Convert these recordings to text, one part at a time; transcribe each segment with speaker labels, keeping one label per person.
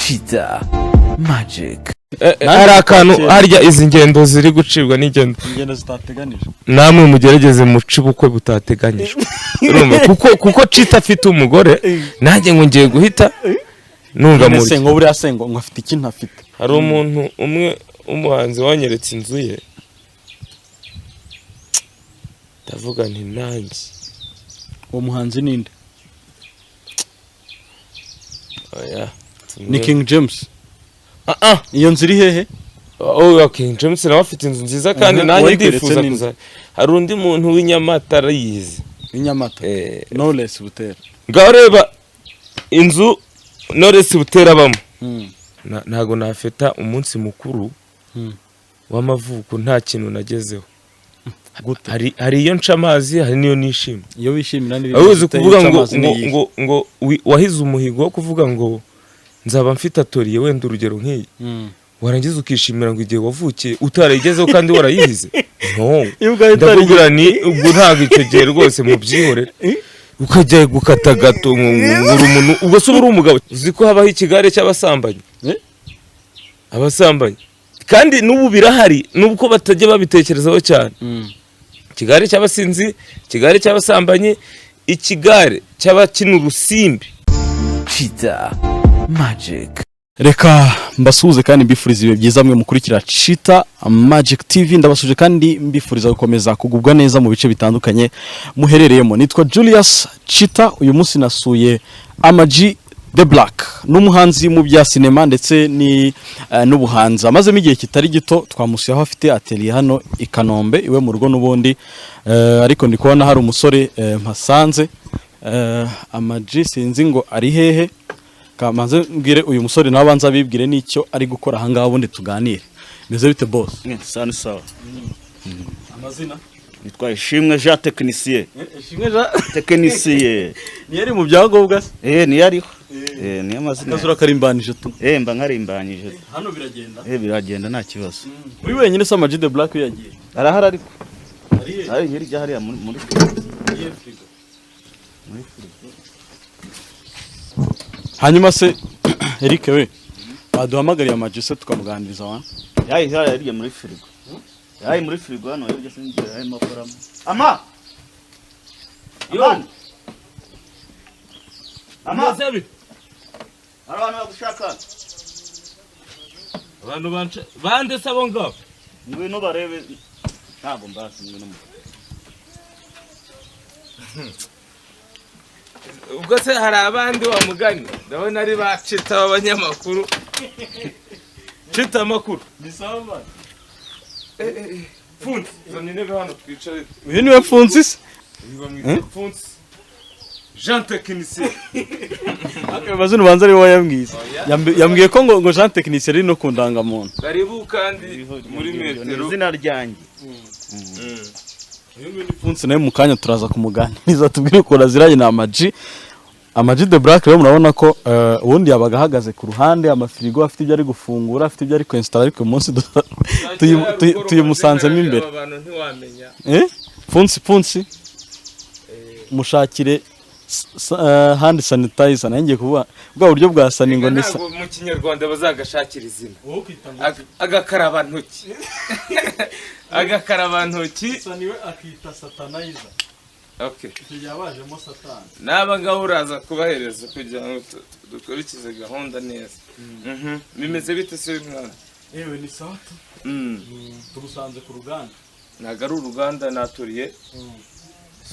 Speaker 1: CHiTA MAGiC.
Speaker 2: Hari akantu harya izi ngendo ziri gucibwa n'ingendo
Speaker 3: zitateganije
Speaker 2: namwe mugerageze muci bukwe butateganyijwe urumva kuko CHiTA afite umugore nanjye ngo ngiye guhita numva muri
Speaker 3: sengo buri asengo ngo afite ikintu afite.
Speaker 2: Hari umuntu umwe umuhanzi wanyeretse inzu ye ndavuga nti nanjye
Speaker 3: uwo muhanzi ninde?
Speaker 2: oya
Speaker 3: ni King James. Iyo nzu iri hehe?
Speaker 2: King James nawe afite inzu nziza kandi nanjye ndifuza kuza. Hari undi muntu w'inyamata arayizi.
Speaker 3: Inyamata. Knowless Butera.
Speaker 2: Ngaho reba inzu Knowless Butera bamo. Ntago nafeta umunsi mukuru w'amavuko nta kintu nagezeho. Hari iyo nca amazi hari niyo nishimye.
Speaker 3: Iyo wishimira n'ibintu.
Speaker 2: Ahuze kuvuga ngo wahize umuhigo wo kuvuga ngo nzaba mfite atoriye wenda urugero nk'iyi warangiza ukishimira ngo igihe wavukiye utarayigezeho kandi warayihize no ndakubwira ni ubwo ntago icyo gihe rwose mu byihorera ukajya gukata gato umuntu ubwo se uri umugabo uzi ko habaho ikigare cy'abasambanyi abasambanyi kandi n'ubu birahari nubwo batajya babitekerezaho cyane ikigare cy'abasinzi ikigare cy'abasambanyi ikigare cy'abakina urusimbi
Speaker 1: CHiTA MAGiC.
Speaker 3: Reka mbasuhuze kandi mbifuriza ibihe byiza mwe mukurikira CHiTA MAGiC TV. Ndabasuje kandi mbifuriza gukomeza kugubwa neza mu bice bitandukanye muherereyemo. Nitwa Julius CHiTA. Uyu munsi nasuye Ama-G The Black n'umuhanzi mu bya cinema ndetse ni n'ubuhanzi. Amazemo igihe kitari gito twamusuye aho afite atelier hano i Kanombe iwe mu rugo n'ubundi ariko ndi kubona hari umusore mpasanze Ama-G sinzi ngo ari hehe. Kamanze mbwire uyu musore nabanza bibwire nicyo ari gukora hanga ubundi tuganire. Meze bite boss?
Speaker 4: Sani sawa.
Speaker 3: Amazina
Speaker 4: Nitwa Ishimwe Jean Technicien.
Speaker 3: Ishimwe Jean
Speaker 4: Technicien.
Speaker 3: Ni yari mu byagobwa se?
Speaker 4: Ni yariho. Ni amazina.
Speaker 3: Kazura karimbanije tu.
Speaker 4: Mba nkarimbanyije.
Speaker 3: Hano biragenda.
Speaker 4: Biragenda nta kibazo.
Speaker 3: Uri wenyine se Ama-G The Black yagiye?
Speaker 4: Arahara ariko.
Speaker 3: Ari
Speaker 4: hirya hariya muri
Speaker 3: Frigo. Hanyuma se Eric we baduhamagariye Ama-G se tukamuganiriza wa
Speaker 4: yari muri Frigo. Yari muri Frigo hano yari singira hari makoramo. Ama Zabi abantu bagushaka
Speaker 2: abantu bande sabo ngabo
Speaker 4: ngwino barebe ntago mbasi ngwino
Speaker 2: ubwo se hari abandi wa mugani ndabona ari ba CHiTA abanyamakuru CHiTA amakuru
Speaker 3: bisaba
Speaker 2: Funzi zone nebe hano twicare
Speaker 3: uyu niwe Funzi se
Speaker 2: Funzi Jean Technicien
Speaker 3: akabazino banza ari wowe yambwiye ko ngo Jean Technicien ari no kundanga muntu
Speaker 2: karibu kandi muri metero
Speaker 4: izina ryanjye
Speaker 3: uyu ni Funzi nawe mukanya turaza kumuganiriza tubwire ko raziranye na Ama-G The Black. Rero murabona ko ubundi yabaga ahagaze ku ruhande amafirigo afite ibyo ari gufungura afite ibyo ari kwinstalla ariko umunsi tuyumusanzemo imbere
Speaker 2: abantu ntiwamenya
Speaker 3: Funzi mushakire hand sanitizer nangiye kuvuga bwa buryo bwa saningo nisa
Speaker 2: mu kinyarwanda bazagashakira izina agakaraba ntoki agakaraba ntoki
Speaker 3: saniwe akita satanizer.
Speaker 2: Okay.
Speaker 3: Yabajemo satani.
Speaker 2: Naba ngaho uraza kubahereza kugira ngo dukurikize gahunda neza. Bimeze bite se mwana?
Speaker 3: Ewe ni sawa. Turusanze ku ruganda.
Speaker 2: Naga ari uruganda naturiye.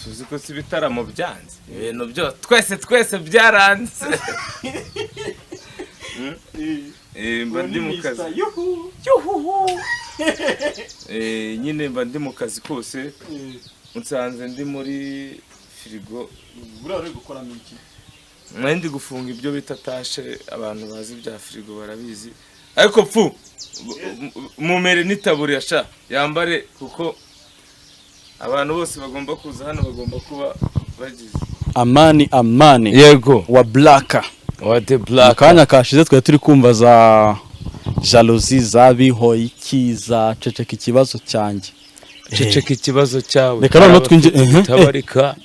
Speaker 2: Suzi ko si bitaramo byanze. Ibintu byo twese byaranze. Mba ndi mu kazi. Yuhu. Nyine mba ndi mu kazi kose. Nsanze ndi muri Frigo.
Speaker 3: Burare gukora iki?
Speaker 2: Ndi gufunga ibyo bita tashe abantu bazi bya Frigo barabizi. Ariko pfu mumere nitaburi yasha yambare kuko abantu bose bagomba kuza hano bagomba kuba bagize
Speaker 3: amani
Speaker 2: yego
Speaker 3: wa Black
Speaker 2: wa The Black.
Speaker 3: Kanya kashize twe turi kumva za jalousie zabiho ikiza ceceka ikibazo cyanjye
Speaker 2: ceceka ikibazo cyawe
Speaker 3: reka none twinje
Speaker 2: tabarika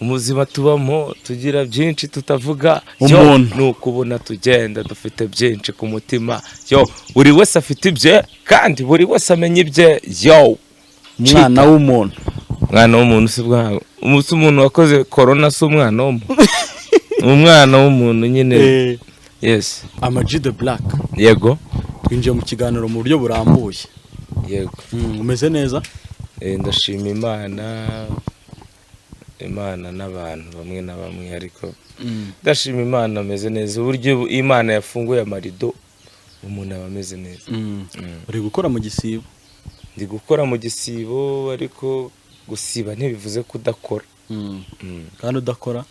Speaker 2: umuzima tubamo tugira byinshi tutavuga
Speaker 3: Umuntu.
Speaker 2: ni ukubona tugenda dufite byinshi ku mutima buri wese afite ibye kandi buri wese amenya ibye
Speaker 3: umwana w'umuntu
Speaker 2: si bwawe umuntu wakoze corona si umwana w'umuntu umwana w'umuntu nyine yes
Speaker 3: AMAGiC the Black
Speaker 2: yego
Speaker 3: twinjiye mu kiganiro mu buryo burambuye
Speaker 2: yego
Speaker 3: umeze neza
Speaker 2: ndashima imana n'abantu bamwe na bamwe ariko ndashima imana ameze neza uburyo imana yafunguye amarido umuntu aba ameze neza
Speaker 3: uri gukora mu gisibo
Speaker 2: ndi gukora mu gisibo ariko gusiba ntibivuze kudakora
Speaker 3: kandi udakora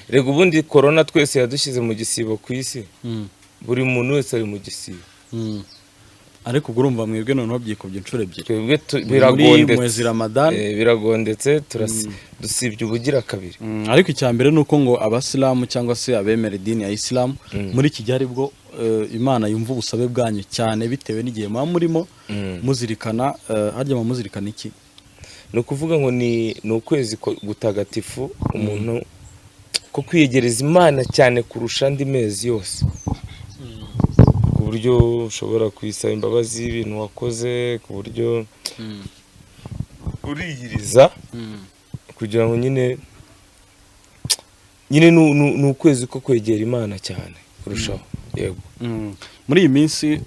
Speaker 2: rego ubundi corona twese yadushyize mu gisibo ku isi buri muntu wese ari mu gisibo
Speaker 3: ariko ubwo urumva mwebwe noneho byikubye inshuro ebyiri
Speaker 2: twebwe biragondetse dusibye ubugira kabiri
Speaker 3: ariko icya mbere ni uko ngo abasilamu cyangwa se abemera idini ya isilamu muri Kigali bwo imana yumva ubusabe bwanyu cyane bitewe n'igihe muba murimo muzirikana harya muzirikana iki
Speaker 2: ni ukuvuga ngo ni ukwezi gutagatifu umuntu ko kwiyegereza imana cyane kurusha andi mezi yose ku buryo ushobora kwisaba imbabazi y'ibintu wakoze ku buryo uriyiriza kugira ngo nyine ni ukwezi ko kwegera imana cyane kurushaho yego
Speaker 3: muri iyi minsi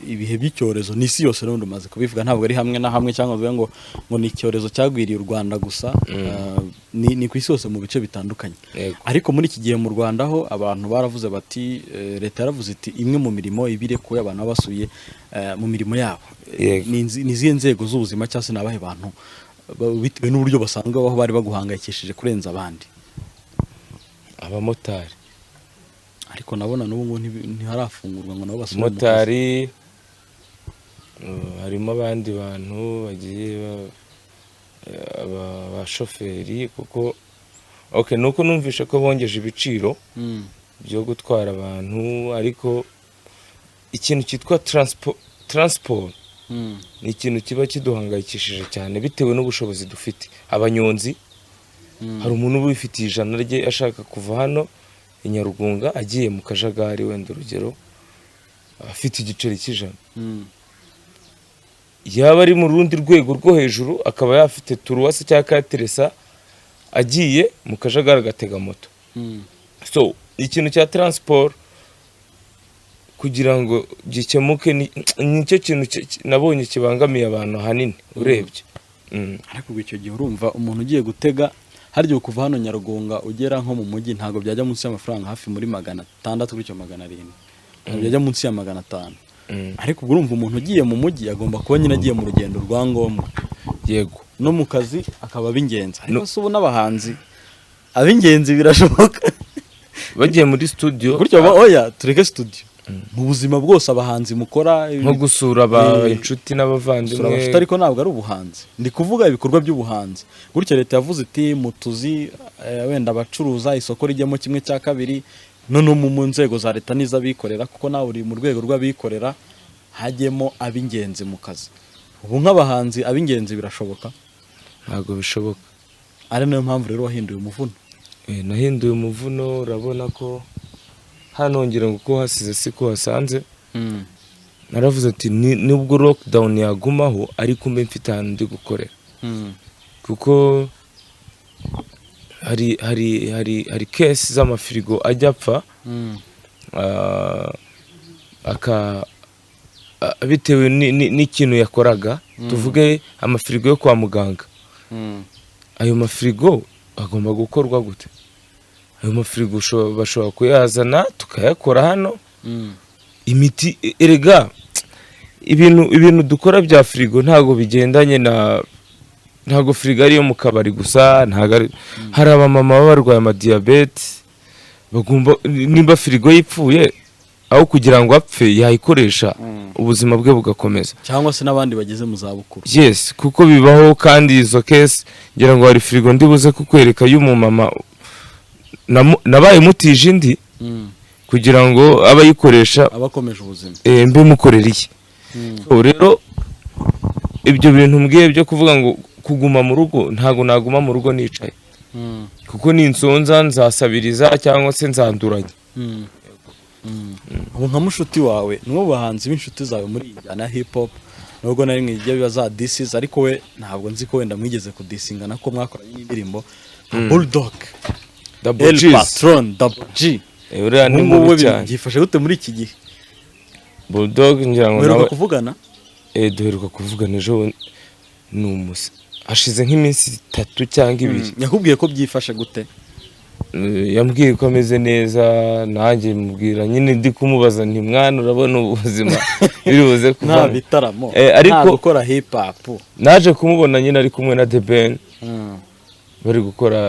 Speaker 3: ibihe by'icyorezo ni isi yose n'ubundi umaze kubivuga ntabwo ari hamwe na hamwe cyangwa ngo ni icyorezo cyagwiriye u Rwanda gusa ni ku isi yose mu bice bitandukanye ariko muri iki gihe mu Rwanda ho abantu baravuze bati leta yaravuze iti imwe mu mirimo ibirekuye abantu basuye mu mirimo yabo ni izihe nzego z'ubuzima cyangwa se n'abahe bantu bitewe n'uburyo basanzwe baho bari baguhangayikishije kurenza abandi
Speaker 2: abamotari
Speaker 3: ariko nabona n'ubu ntiharafungurwa ngo nabo basubire
Speaker 2: motari harimo abandi bantu bagiye abashoferi kuko nuko numvishe ko bongeje ibiciro byo gutwara abantu ariko ikintu cyitwa transport ni ikintu kiba kiduhangayikishije cyane bitewe n'ubushobozi dufite abanyonzi hari umuntu uba wifitiye ijana rye ashaka kuva hano i Nyarugunga agiye mu kajagari wenda urugero afite igiceri cy'ijana yaba ari mu rundi rwego rwo hejuru akaba yafite turuwasi cyangwa kateresa agiye mu kajagari agatega moto so ikintu cya transport kugira ngo gikemuke nicyo kintu nabonye kibangamiye abantu hanini urebye
Speaker 3: ariko icyo gihe urumva umuntu ugiye gutega haryo kuva hano Nyarugunga ugera nko mu mujyi ntago byajya munsi y'amafaranga hafi muri 600 gutyo 700 byajya munsi ya 500 ariko ubwo urumva umuntu ugiye mu mujyi agomba kuba nyine agiye mu rugendo rwa ngombwa
Speaker 2: yego
Speaker 3: no mu kazi akaba ab'ingenzi ariko se ubu n'abahanzi ab'ingenzi birashoboka
Speaker 2: bagiye muri studio
Speaker 3: gutyo oya tureke studio mu buzima bwose abahanzi mukora
Speaker 2: nko gusura inshuti n'abavandimwe
Speaker 3: ariko ntabwo ari ubuhanzi ndi kuvuga ibikorwa by'ubuhanzi gutyo leta yavuze iti mutuzi wenda abacuruza isoko rijyamo 1/2 none mu nzego za leta n'iz'abikorera kuko nawe uri mu rwego rw'abikorera hajyemo ab'ingenzi mu kazi ubu nk'abahanzi ab'ingenzi birashoboka
Speaker 2: ntabwo bishoboka
Speaker 3: ari nayo mpamvu rero wahinduye umuvuno
Speaker 2: nahinduye umuvuno urabona ko hanongera ngo ko hasize siko hasanze naravuze ati nubwo lockdown yagumaho ariko mbe mfite ahantu ndi gukorera kuko hari case z'amafirigo ajya apfa bitewe n'ikintu yakoraga tuvuge amafirigo yo kwa muganga ayo mafirigo agomba gukorwa gute ayo mafirigo bashobora kuyazana tukayakora hano imiti erega ibintu dukora bya firigo ntago bigendanye ntago firigo ari yo mu kabari gusa hari abamama baba barwaye amadiyabete bagomba nimba firigo yipfuye aho kugira ngo apfe yayikoresha ubuzima bwe bugakomeza
Speaker 3: cyangwa se n'abandi bageze mu za bukuru
Speaker 2: yes kuko bibaho kandi izo case ngira ngo hari firigo ndibuze kukwereka y'umumama nabaye mutije indi kugira ngo abayikoresha
Speaker 3: abakomeje ubuzima
Speaker 2: mbe mukoreriye rero ibyo bintu mbwiye byo kuvuga ngo kuguma mu rugo ntago naguma mu rugo nicaye kuko ninsonza nzasabiriza cyangwa se nzanduranya.
Speaker 3: ubu nka mushuti wawe ni mu bahanzi b'inshuti zawe muri iyi njyana ya hip hop nubwo nari mwijya biba za disis ariko we ntabwo nzi ko wenda mwigeze kudisingana ko mwakoranye n'indirimbo Bulldog
Speaker 2: Double
Speaker 3: El
Speaker 2: G's.
Speaker 3: Patron Double G
Speaker 2: uriya ni
Speaker 3: wowe
Speaker 2: mubi cyane.
Speaker 3: byifashe gute muri iki gihe
Speaker 2: Bulldog ngira ngo
Speaker 3: mweruka
Speaker 2: nawe
Speaker 3: kuvugana
Speaker 2: duheruka kuvugana ejo ni umusa hashize nk'iminsi 3 cyangwa 2.
Speaker 3: yakubwiye ko byifashe gute
Speaker 2: yambwiye ko ameze neza nanjye mubwira nyine ndi kumubaza nti mwana urabona ubuzima biribuze
Speaker 3: nta
Speaker 2: kuva
Speaker 3: bitaramo
Speaker 2: ariko
Speaker 3: nta gukora hip hop
Speaker 2: naje kumubona nyine ari kumwe na The Ben bari gukora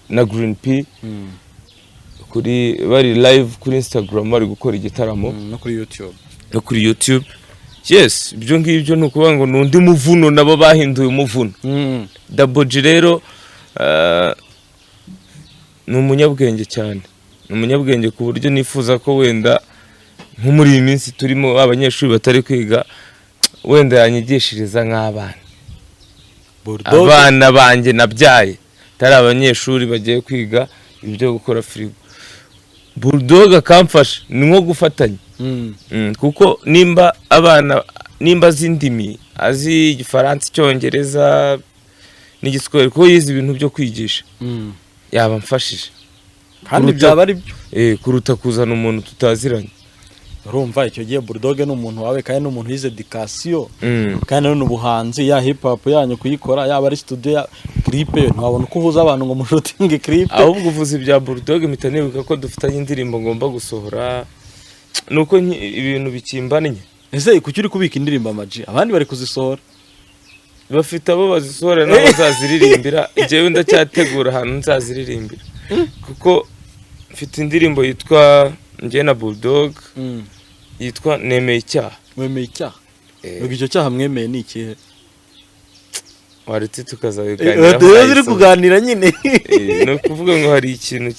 Speaker 2: na Green P bari live kuri Instagram bari gukora igitaramo
Speaker 3: no kuri YouTube
Speaker 2: no kuri YouTube. Yes, ibyo ngibyo ni ukuvuga ngo nundi muvuno nabo bahinduye umuvuno. Double G rero ni umunyabwenge cyane, ni umunyabwenge ku buryo nifuza ko wenda nko muri iyi minsi turimo abanyeshuri batari kwiga wenda yanyigishiriza nk'abana. Abana banjye nabyaye tari abanyeshuri bagiye kwiga ibyo gukora Frigo. Bulldog akamfasha ni nko gufatanya kuko nimba zindimi azi igifaransa icyongereza n'igiswahili ko yize ibintu byo kwigisha yaba mfashije
Speaker 3: kandi byaba ari byo
Speaker 2: kuruta kuzana umuntu tutaziranye.
Speaker 3: urumva icyo gihe Bulldog ni umuntu wawe kandi n'umuntu yize education kandi none ubuhanzi ya hip hop yanyu kuyikora yaba ari studio ya clip ntabona uko uhuza abantu ngo mushutinge clip
Speaker 2: ahubwo uvuze ibya Bulldog mpita nibuka ko dufitanye indirimbo ngomba gusohora nuko ibintu bikimbanye.
Speaker 3: ese kuki uri kubika indirimbo amaji abandi bari kuzisohora
Speaker 2: bafite abo bazisohora nabo bazaziririmbira jewe ndacyategura ahantu nzaziririmbira kuko mfite indirimbo yitwa njye na Bulldog yitwa Nemeye Icyaha.
Speaker 3: Wemeye icyaha ubwo icyo cyaha mwemeye ni ikihe
Speaker 2: waretse tukazabiganiraho
Speaker 3: ziri kuganira nyine
Speaker 2: no kuvuga ngo hari ikintu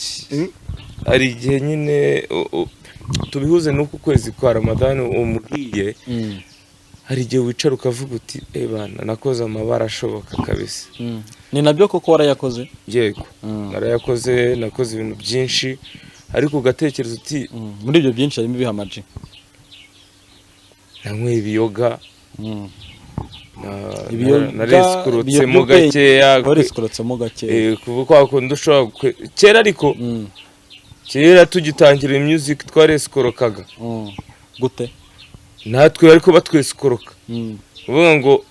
Speaker 2: hari igihe nyine tubihuze n'uko kwezi kwa Ramadan umuriye hari igihe wicara ukavuga uti bana nakoze amabara ashoboka kabisa.
Speaker 3: ni nabyo koko warayakoze
Speaker 2: yego narayakoze nakoze ibintu byinshi ariko ugatekereza uti
Speaker 3: muri ibyo byinshi harimo ibihamaji
Speaker 2: nanyweye ibiyoga naresikurutsemo gakeya kuvuga ko wakunda ushobora kera ariko kera tugitangira music twaresikorokaga
Speaker 3: gute
Speaker 2: natwe ariko batwesikoroka uvuga ngo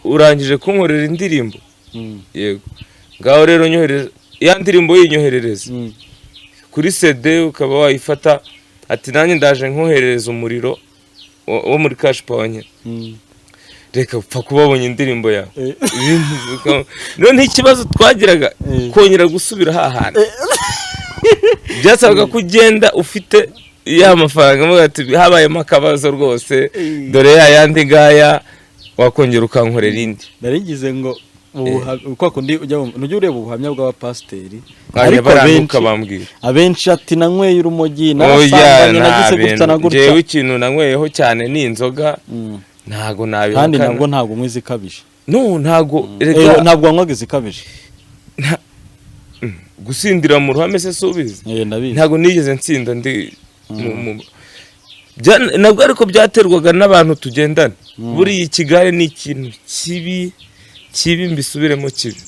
Speaker 2: urangije kunkorera indirimbo yego ngaho rero nyohereza ya ndirimbo yinyoherereza kuri CD ukaba wayifata ati nanjye ndaje nkoherereza umuriro wo muri cash power nye reka upfa kubabonye indirimbo yawe none ikibazo twagiraga kongera gusubira hahana byasabaga kugenda ufite ya mafaranga muga ati habayemo akabazo rwose dore ya yandi ngaya wakongera ukankorera indi
Speaker 3: narigize ngo uko kundi ujya ureba ubuhamya bw'abapasteri
Speaker 2: ariko bambwira
Speaker 3: abenshi ati nanyweye urumogi n'abasambanye nagize gutya na gutya
Speaker 2: jewe ikintu nanyweyeho cyane ni inzoga ntago nabihakana
Speaker 3: kandi nabwo ntago nkwizi ikabije
Speaker 2: ntago
Speaker 3: ntabwo wanywaga izikabije
Speaker 2: gusindira mu ruhame se subize
Speaker 3: ntago
Speaker 2: nigeze nsinda ndi nabwo ariko byaterwaga n'abantu tugendana buri kigare ni ikintu kibi mbisubiremo kibi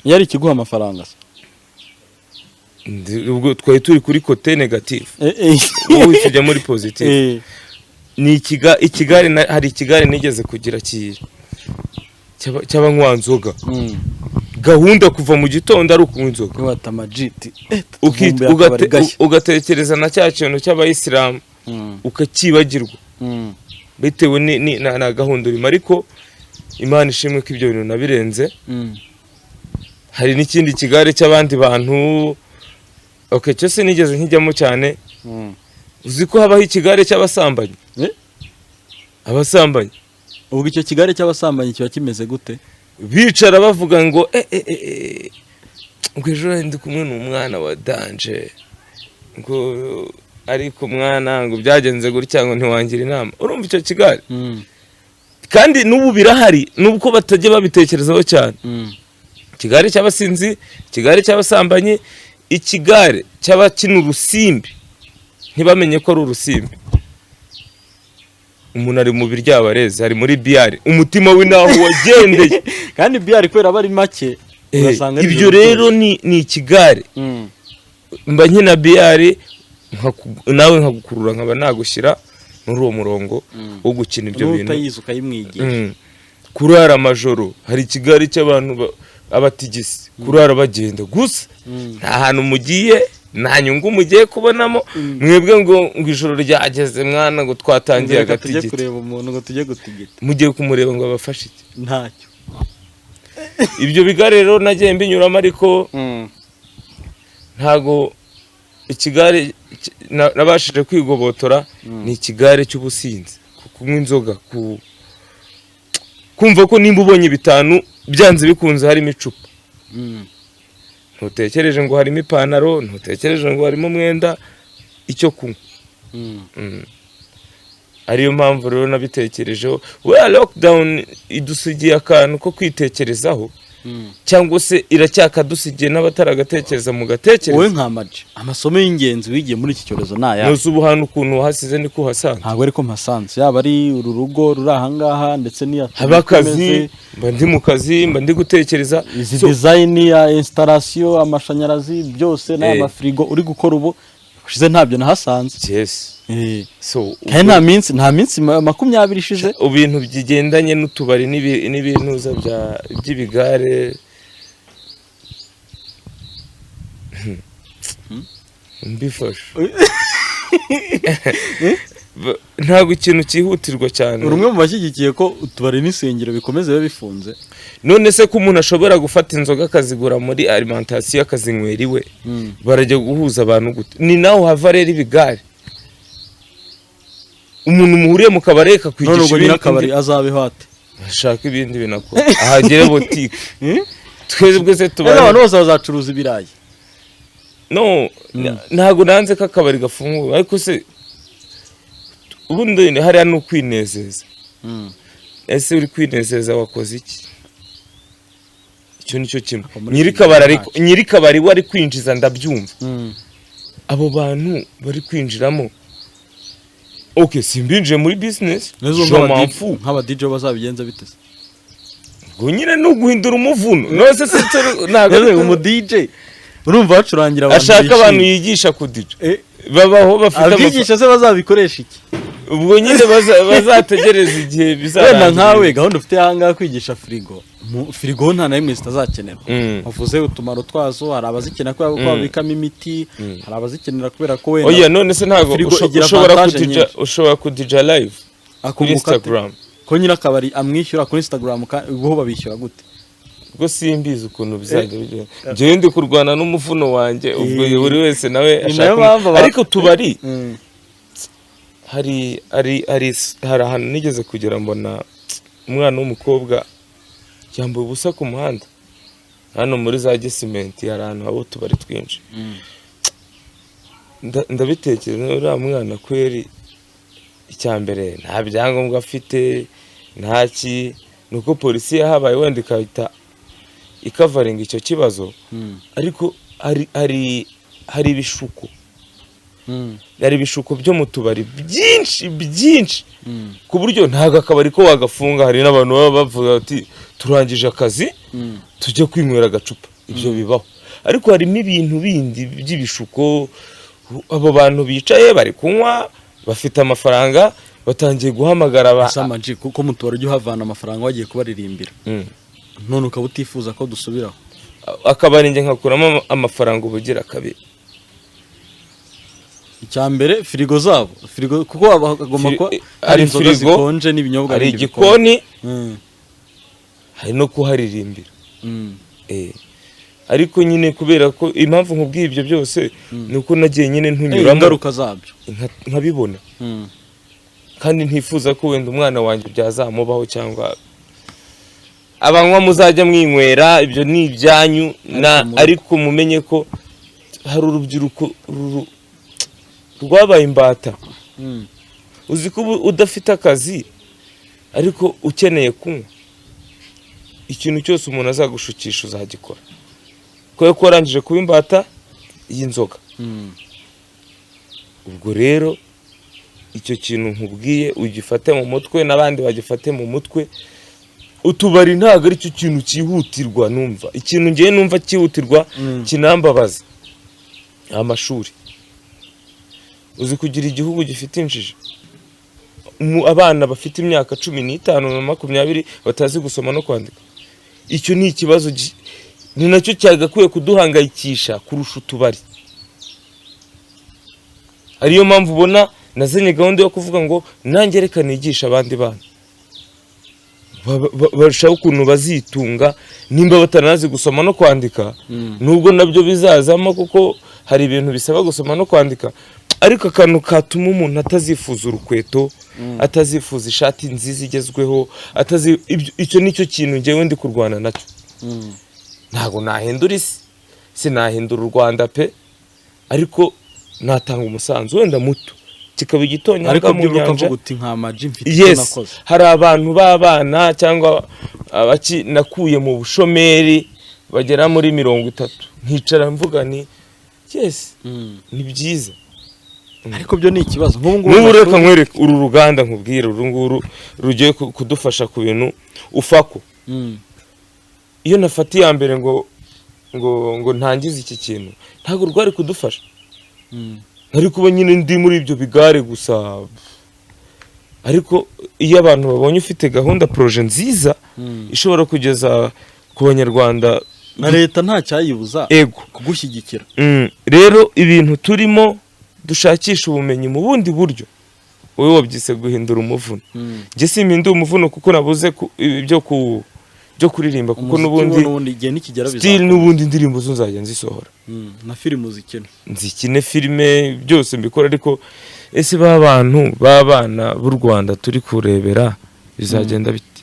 Speaker 3: yari ikiguha amafaranga
Speaker 2: ubwo twari turi kuri kote negative wowe tujya muri positive ni ikigare hari ikigare nigeze kugira cy'abanywanzoga gahunda kuva mu gitondo ari ukunywa inzoga
Speaker 3: watamajiti
Speaker 2: ugatekereza na cya kintu cy'abayisilamu ukakibagirwa bitewe na gahunda urimo ariko Imana ishimwe ko ibyo bintu nabirenze. Hari n'ikindi kigare cy'abandi bantu cyo se nigeze nkijyamo cyane uzi ko habaho ikigare cy'abasambanyi abasambanyi
Speaker 3: ubwo icyo kigare cy'abasambanyi kiba kimeze gute
Speaker 2: bicara bavuga ngo ngo ejo ndi kumwe n'umwana wa danje ngo ariko mwana ngo byagenze gutya ngo ntiwangira inama urumva icyo kigare kandi n'ubu birahari nubwo batajya babitekerezaho cyane ikigare cy'abasinzi, ikigare cy'abasambanyi, ikigare cy'abakina urusimbi ntibamenye ko ari urusimbi. Umuntu ari mu biryabarezi, ari muri biyari, umutima we naho wagendeye
Speaker 3: kandi biyari kwera bari make urasanga
Speaker 2: ibyo rero ni ikigare. Mba nkina biyari nawe nkagukurura nkaba nagushyira muri uwo murongo wo gukina ibyo bintu,
Speaker 3: utayizi ukayimwigisha.
Speaker 2: kurara amajoro, hari ikigare cy'abantu abatigisi kurara bagenda gusa nta hantu mugiye, nta nyungu mugiye kubonamo, mwebwe ngo ijoro ryageze mwana ngo twatangiye agatigita,
Speaker 3: tujye kureba umuntu ngo tujye gutigita,
Speaker 2: mugiye kumureba ngo abafashe iki?
Speaker 3: ntacyo.
Speaker 2: Ibyo bigare rero nagiye mbinyuramo, ariko ntago ikigare nabashije kwigobotora ni ikigare cy'ubusinzi, kunywa inzoga, kumva ko nimba ubonye 5 byanze bikunze harimo icupa, ntutekereje ngo harimo ipantaro, ntutekereje ngo harimo umwenda, icyo kunywa. Ariyo mpamvu rero nabitekerejeho. Lockdown idusigiye akantu ko kwitekerezaho, cyangwa se iracyakadusigiye n'abataragatekereza mu gatekereza.
Speaker 3: Wowe nka Maji, amasomo y'ingenzi wigiye muri iki cyorezo naya?
Speaker 2: Nose ubuhana ukuntu wahasize niko uhasanze.
Speaker 3: Ntabwo ariko mpasanze, yaba ari uru rugo ruri ahangaha ndetse n'iya
Speaker 2: abakazi, mba ndi mu kazi, mba ndi gutekereza
Speaker 3: izi design ya installation, amashanyarazi byose n'aya Frigo uri gukora ubu ushize ntabyo nahasanze.
Speaker 2: Yes. So
Speaker 3: kandi nta minsi 20 ishize
Speaker 2: ibintu byigendanye n'utubari n'ibintuza by'ibigare mbifasha. Ntabwo ikintu cyihutirwa cyane.
Speaker 3: Urumwe mu bashyigikiye ko utubari n'isengero bikomeze bibe bifunze.
Speaker 2: None se ko umuntu ashobora gufata inzoga akazigura muri alimentation akazinywera iwe, barajya guhuza abantu gute? Ni naho hava rero ibigare. Umuntu muhuriye mu kabari akakwigisha
Speaker 3: ibintu akabari azabeho ate?
Speaker 2: Ashaka ibindi binakora ahagere botike. Twebwe se tubari
Speaker 3: abantu bose bazacuruza ibirayi.
Speaker 2: No, ntago nanze ko akabari gafunguye, ariko se ubundi hari no kwinezeza. Ese uri kwinezeza wakoze iki? Icyo nicyo kimwe. Nyiri kabari wari kwinjiza ndabyumva. Abo bantu bari kwinjiramo, okay, simbinje muri business,
Speaker 3: nk'aba DJ bazabigenza bitese.
Speaker 2: Ngo nyine no guhindura umuvuno. Nose se ntago
Speaker 3: umu DJ urumva bacurangira abantu
Speaker 2: ashaka abantu yigisha ku DJ. Babaho bafite
Speaker 3: abigisha se bazabikoresha iki?
Speaker 2: Ubwo nyine bazategereza igihe bizarangira.
Speaker 3: Nkawe gahunda ufite hanga kwigisha Frigo. Frigo nta na imwe zitazakenera. Uvuze utumaro twazo, hari abazikena ko babikamo imiti, hari abazikenera kubera ko wenda.
Speaker 2: Oya, none se ntago ushobora kudija live kuri Instagram.
Speaker 3: Ko nyina akabari amwishyura kuri Instagram, ubwo babishyura gute?
Speaker 2: Ubwo simbizi ukuntu bizajya bigenda. Jewe ndi kurwana n'umuvuno wanjye, ubwo buri wese nawe ashaka. Ariko tubari hari ahantu nigeze kugera mbona umwana w'umukobwa yambaye ubusa ku muhanda hano muri za Gisimenti, hari ahantu abo tubari twinshi. Ndabitekereza uriya mwana kweri, icyambere nta byangombwa afite, ntaki, nuko polisi yahabaye wenda ikahita ikavaringa icyo kibazo. Ariko hari ibishuko, hari ibishuko byo mu tubari byinshi ku buryo ntago akabari ko wagafunga. Hari n'abantu baba bavuga ati turangije akazi tujye kwinywera agacupa. Ibyo bibaho, ariko harimo ibintu bindi by'ibishuko. Abo bantu bicaye bari kunywa, bafite amafaranga, batangiye guhamagara
Speaker 3: CHiTA kuko mu tubari ujye uhavana amafaranga wagiye kubaririmbira. None ukaba utifuza ko dusubiraho
Speaker 2: akabari njye nkakuramo amafaranga ubugira kabiri.
Speaker 3: Icyambere Frigo zabo, Frigo kuko bagomba ko
Speaker 2: ari
Speaker 3: inzoga zikonje n'ibinyobwa
Speaker 2: bindi, hari igikoni, hari no kuharirimbira. Ariko nyine kubera ko impamvu nkubwiye ibyo byose nuko nagiye nyine ntunyuramo
Speaker 3: ingaruka zabyo
Speaker 2: nkabibona, kandi ntifuza ko wenda umwana wanjye byazamubaho, cyangwa abanywa muzajya mwinywera, ibyo ni ibyanyu. Ariko mumenye ko hari urubyiruko rwabaye imbata. Uzi ko udafite akazi ariko ukeneye kunywa, ikintu cyose umuntu azagushukisha uzagikora kubera ko warangije kuba imbata y'inzoga. Ubwo rero icyo kintu nkubwiye ugifate mu mutwe n'abandi bagifate mu mutwe. Utubari ntago ari cyo kintu cyihutirwa numva. Ikintu ngiye numva cyihutirwa kinambabaza amashuri. Uzi kugira igihugu gifite injiji, abana bafite imyaka 15 na 20 batazi gusoma no kwandika. Icyo ni ikibazo ni nacyo cyagakwiye kuduhangayikisha kurusha utubari. Ariyo mpamvu ubona nazanye gahunda yo kuvuga ngo nanjye reka nigisha abandi bana barushaho ukuntu bazitunga nimba batanazi gusoma no kwandika. Nubwo nabyo bizazamo kuko hari ibintu bisaba gusoma no kwandika, ariko akantu katuma umuntu atazifuza urukweto, atazifuza ishati nziza igezweho, icyo nicyo kintu ngewe ndi kurwana nacyo. Ntago nahindura isi, sinahindura u Rwanda pe, ariko natanga umusanzu wenda muto kikaba igitonya
Speaker 3: ariko
Speaker 2: mu nyanja.
Speaker 3: uti nka MAGiC mfite icyo
Speaker 2: Yes,
Speaker 3: nakoze.
Speaker 2: hari abantu b'abana cyangwa abaki nakuye mu bushomeri bagera muri 30 nkicara mvuga ni yes, ni byiza.
Speaker 3: Ariko byo ni ikibazo
Speaker 2: nk'ubu reka nkwereke uru ruganda nkubwira uru nguru rugiye kudufasha ku bintu ufako. Iyo nafati ya mbere ngo ntangize iki kintu ntago rwari kudufasha. Ariko uba nyine ndi muri ibyo bigare gusa. Ariko iyo abantu babonye ufite gahunda projet nziza ishobora kugeza ku banyarwanda
Speaker 3: na leta nta cyayibuza kugushyigikira.
Speaker 2: Rero ibintu turimo dushakisha ubumenyi mu bundi buryo. Wowe wabyise guhindura umuvuno. Nge simpinduye umuvuno kuko nabuze byo kuririmba kuko nubundi
Speaker 3: igihe nikigera
Speaker 2: still nubundi indirimbo zo nzajya nzisohora.
Speaker 3: Na filime
Speaker 2: nzikine filime byose mbikora. Ariko ese b'abantu b'abana b'u Rwanda turi kurebera bizagenda biti?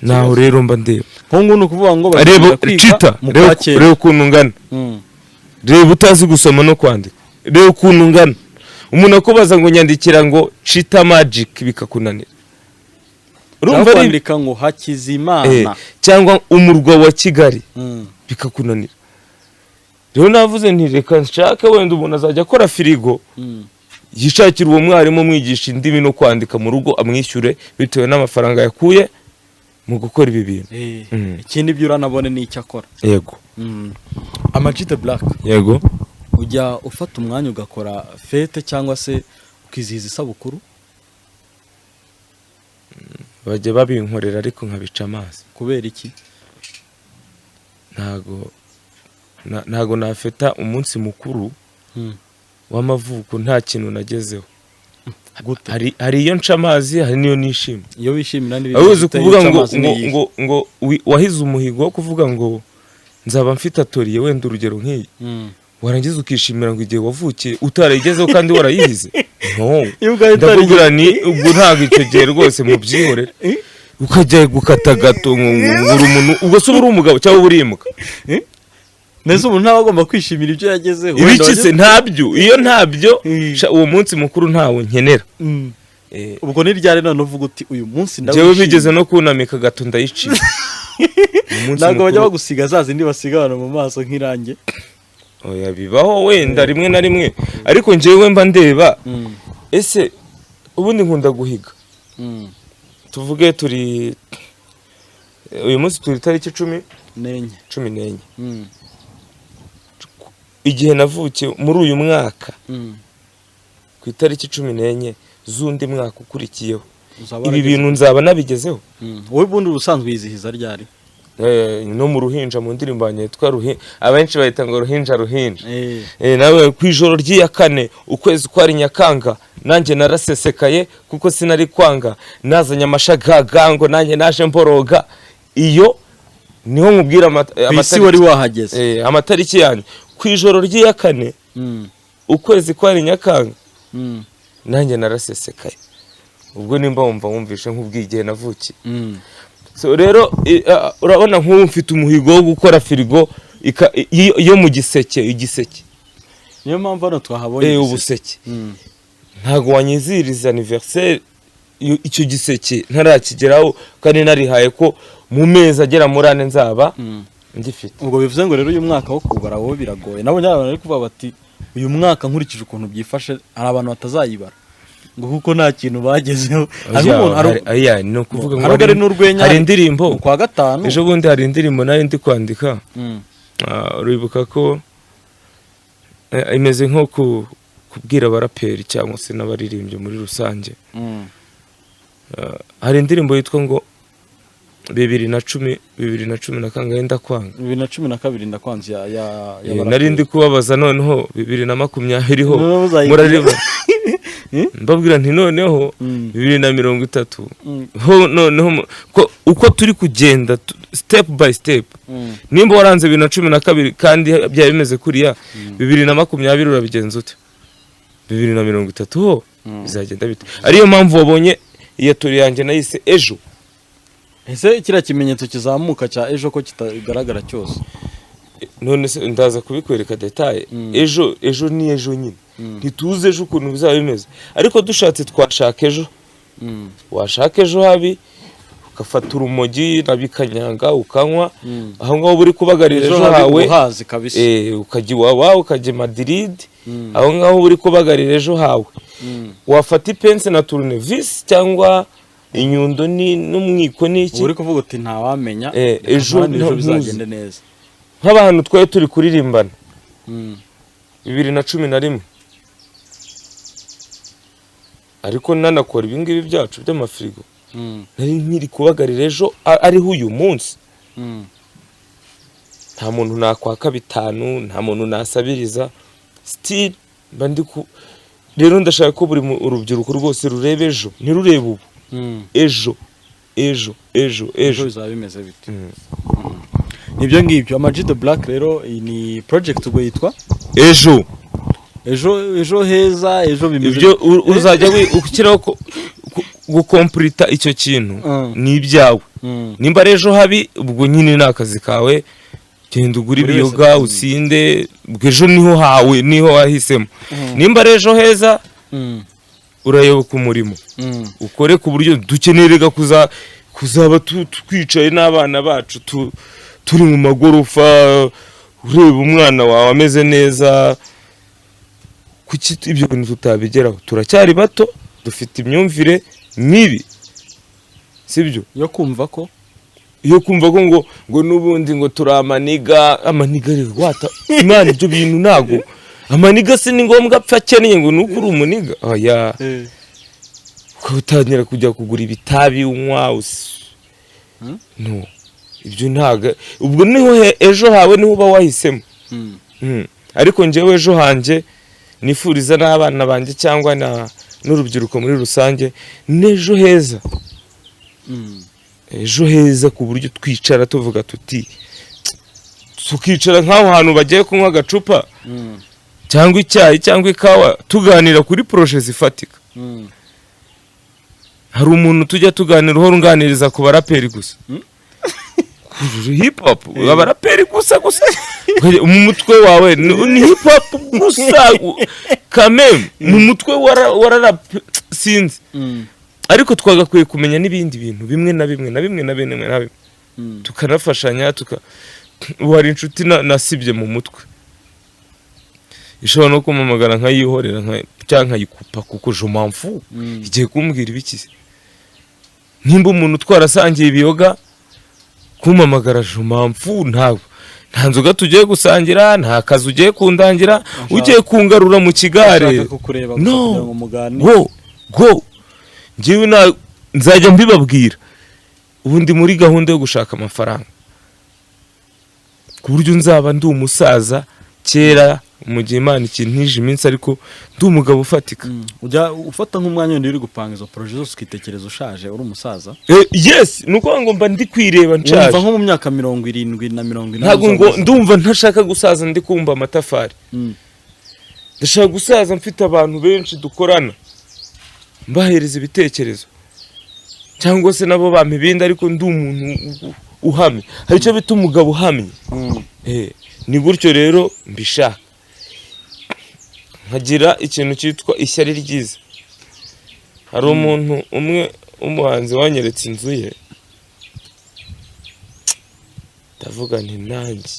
Speaker 2: Naho rero mba ndeba
Speaker 3: nko nukuvuga ngo
Speaker 2: reba CHiTA, reba ukuntu ngana, reba utazi gusoma no kwandika, reba ukuntu ngana. Umuntu akubaza ngo nyandikira ngo CHiTA MAGiC bikakunanira.
Speaker 3: Urumva kwandika ngo Hakizimana
Speaker 2: cyangwa umurwa wa Kigali bikakunanira. Rero navuze nti reka nshaka wenda umuntu azajya akora Frigo yishakira uwo mwarimu mwigisha indimi no kwandika mu rugo amwishyure bitewe n'amafaranga yakuye mu gukora ibi bintu.
Speaker 3: Ikindi byo uranabone ni icyo akora.
Speaker 2: Yego.
Speaker 3: MAGiC Black.
Speaker 2: Yego.
Speaker 3: Ujya ufata umwanya ugakora fete cyangwa se ukizihiza isabukuru?
Speaker 2: Bajye babinkorera ariko nkabica amazi.
Speaker 3: Kubera iki?
Speaker 2: Ntago nafeta umunsi mukuru w'amavuko nta kintu nagezeho. Hari iyo nca amazi, hari niyo nishimye.
Speaker 3: Iyo wishimira n'ibintu
Speaker 2: ahuze kuvuga ngo wahize umuhigo wo kuvuga ngo nzaba mfite atoriye wenda urugero nk'iyi. Warangiza ukishimira ngo igihe wavukiye utarayigezeho kandi warayihize. No, ndakubwira ni ubwo ntago icyo gihe rwose mu byihorera ukajya gukata gato ngura umuntu ubwo se uri umugabo cyangwa urimuka.
Speaker 3: Neza umuntu ntawe agomba kwishimira ibyo yagezeho.
Speaker 2: Ibikise ntabyo, iyo ntabyo uwo munsi mukuru ntawe nkenera.
Speaker 3: Ubwo ni ryari none uvuga uti uyu munsi
Speaker 2: ndawishimye. Jewe bigeze no kunamika gato ndayiciye.
Speaker 3: Ntabwo bajya bagusiga zazindi basiga abantu mu maso nk'irange.
Speaker 2: Oya bibaho wenda rimwe na rimwe, ariko njewe mba ndeba ese ubundi nkunda guhiga. Tuvuge turi uyu munsi turi tariki 14. Igihe navukiye muri uyu mwaka ku itariki 14 z'undi mwaka ukurikiyeho ibi bintu nzaba nabigezeho.
Speaker 3: Wowe bundi ubusanzwe yizihiza ryari?
Speaker 2: No mu ruhinja mu ndirimbo yitwa ruhinja, abenshi bahita ngo ruhinja. Nawe ku ijoro ry'iya 4 ukwezi kwari Nyakanga nanjye narasesekaye kuko sinari kwanga nazanye amashagaga ngo nanjye naje mboroga. Iyo niho nkubwira
Speaker 3: amatariki wari wahageze.
Speaker 2: Amatariki yanyu ku ijoro ry'iya 4 ukwezi kwari Nyakanga nanjye narasesekaye. Ubwo nimba wumvishe nk'ubwigihe navukiye. So rero urabona nk'ubu mfite umuhigo wo gukora Frigo yo mu igiseke.
Speaker 3: Niyo mpamvu hano twahabonye
Speaker 2: ubuseke. Ntago wanyiziriza anniversaire icyo giseke ntarakigeraho kandi narihaye ko mu mezi agera muri 4 nzaba ngifite.
Speaker 3: ubwo bivuze ngo rero uyu mwaka wo kubara wowe biragoye nabo nyabana bari kuvuga bati uyu mwaka nkurikije ukuntu byifashe hari abantu batazayibara ngo kuko nta kintu bagezeho
Speaker 2: aya no kuvuga ngo
Speaker 3: hari n'urwenya
Speaker 2: hari indirimbo
Speaker 3: kwa gatanu
Speaker 2: ejo bundi hari indirimbo nari ndi kwandika uribuka ko imeze nko kubwira abaraperi cyangwa se n'abaririmbyi muri rusange. Hari indirimbo yitwa ngo 2010 na kangahe ndakwanga
Speaker 3: 2012 ndakwanze ya
Speaker 2: nari ndi kubabaza noneho 2020 ho murareba mbabwira nti noneho 2030 ho noneho uko turi kugenda step by step nimba waranze 2012 kandi bya bimeze kuriya 2020 urabigenza ute 2030 ho bizagenda bite ariyo mpamvu wabonye iyo turi yanjye nayise ejo.
Speaker 3: Ese kira kimenyetso kizamuka cya ejo ko kitagaragara cyose
Speaker 2: none se ndaza kubikwereka detail ejo ni ejo nyine ntituze ejo ukuntu bizaba bimeze ariko dushatse twashaka ejo washaka ejo habi ukafata urumogi nabikanyanga ukanywa aho ngaho buri kubagarira ejo hawe ukajya iwawa ukajya Madrid aho ngaho buri kubagarira ejo hawe wafata ipense na tournevis cyangwa inyundo ni n'umwiko niki
Speaker 3: uri kuvuga uti nta wamenya
Speaker 2: ejo
Speaker 3: bizagende neza
Speaker 2: nk'abantu twaye turi kuririmbana 2011 ariko nanakora ibingibi byacu by'amafrigo nari nkiri kubagarira ejo ariho uyu munsi nta muntu nakwaka bitanu nta muntu nasabiriza still bandiku rero ndashaka ko buri urubyiruko rwose rurebe ejo ntirurebe ubu ejo
Speaker 3: bizaba bimeze bite nibyo ngibyo AMAGIC the Black rero ni project ubwo yitwa ejo heza ejo bimeze
Speaker 2: ibyo uzajya ukiraho gukompleta icyo kintu ni ibyawe nimba ejo habi ubwo nyine nakazi kawe genda ugura ibiyoga usinde ejo niho hawe niho wahisemo nimba ejo heza urayoboka umurimo ukore ku buryo dukenerega kuzaba twicaye n'abana bacu turi mu magorofa ureba umwana wawe ameze neza kuki ibyo bintu tutabigeraho turacyari bato dufite imyumvire mibi sibyo
Speaker 3: yo kumva ko
Speaker 2: ngo nubundi ngo turamaniga rwata imana ibyo bintu nago amaniga se ni ngombwa apfa akeneye ngo nuko uri umuniga oya utangira kujya kugura ibitabi unywa no ibyo ntaga ubwo niho ejo hawe niho uba wahisemo ariko njyewe ejo hanje nifuriza n'abana banjye cyangwa n'urubyiruko muri rusange n'ejo heza ejo heza ku buryo twicara tuvuga tuti tukicara nk'aho hantu bagiye kunywa agacupa cyangwa icyayi cyangwa ikawa tuganira kuri projet zifatika hari umuntu tujya tuganira uhora unganiriza ku baraperi gusa hip hop abaraperi gusa mu mutwe wawe ni hip hop gusa kameme mu mutwe wararap sinzi ariko twagakwiye kumenya n'ibindi bintu bimwe na bimwe tukanafashanya wari inshuti nasibye mu mutwe ishobora no kumamagara nkayihorera cyangwa nkayikupa kuko je m'enfou igiye kumbwira ibikize nimba umuntu twarasangiye ibiyoga kumamagara je m'enfou nta nzoga tugiye gusangira nta kazi ugiye kundangira ugiye kungarura mu kigare no go ngiye nzajya mbibabwira ubundi muri gahunda yo gushaka amafaranga ku buryo nzaba ndi umusaza kera mu gihe Imana ikintije iminsi ariko ndi umugabo ufatika
Speaker 3: ujya ufata nk'umwanya wenda uri gupanga izo projet zose ukitekereza ushaje uri umusaza
Speaker 2: yes nuko ngo mba ndi kwireba nshaje
Speaker 3: umva nko mu myaka 70 na 40
Speaker 2: ntago ngo ndumva ntashaka gusaza ndi kumva amatafari ndashaka gusaza mfite abantu benshi dukorana mbahereza ibitekerezo cyangwa se nabo bampibinda ariko ndi umuntu uhamye hari cyo bita umugabo uhamye ni gutyo rero mbishaka nkagira ikintu cyitwa ishyari ryiza hari umuntu umwe umuhanzi wanyeretse inzu ye ndavuga nti nanjye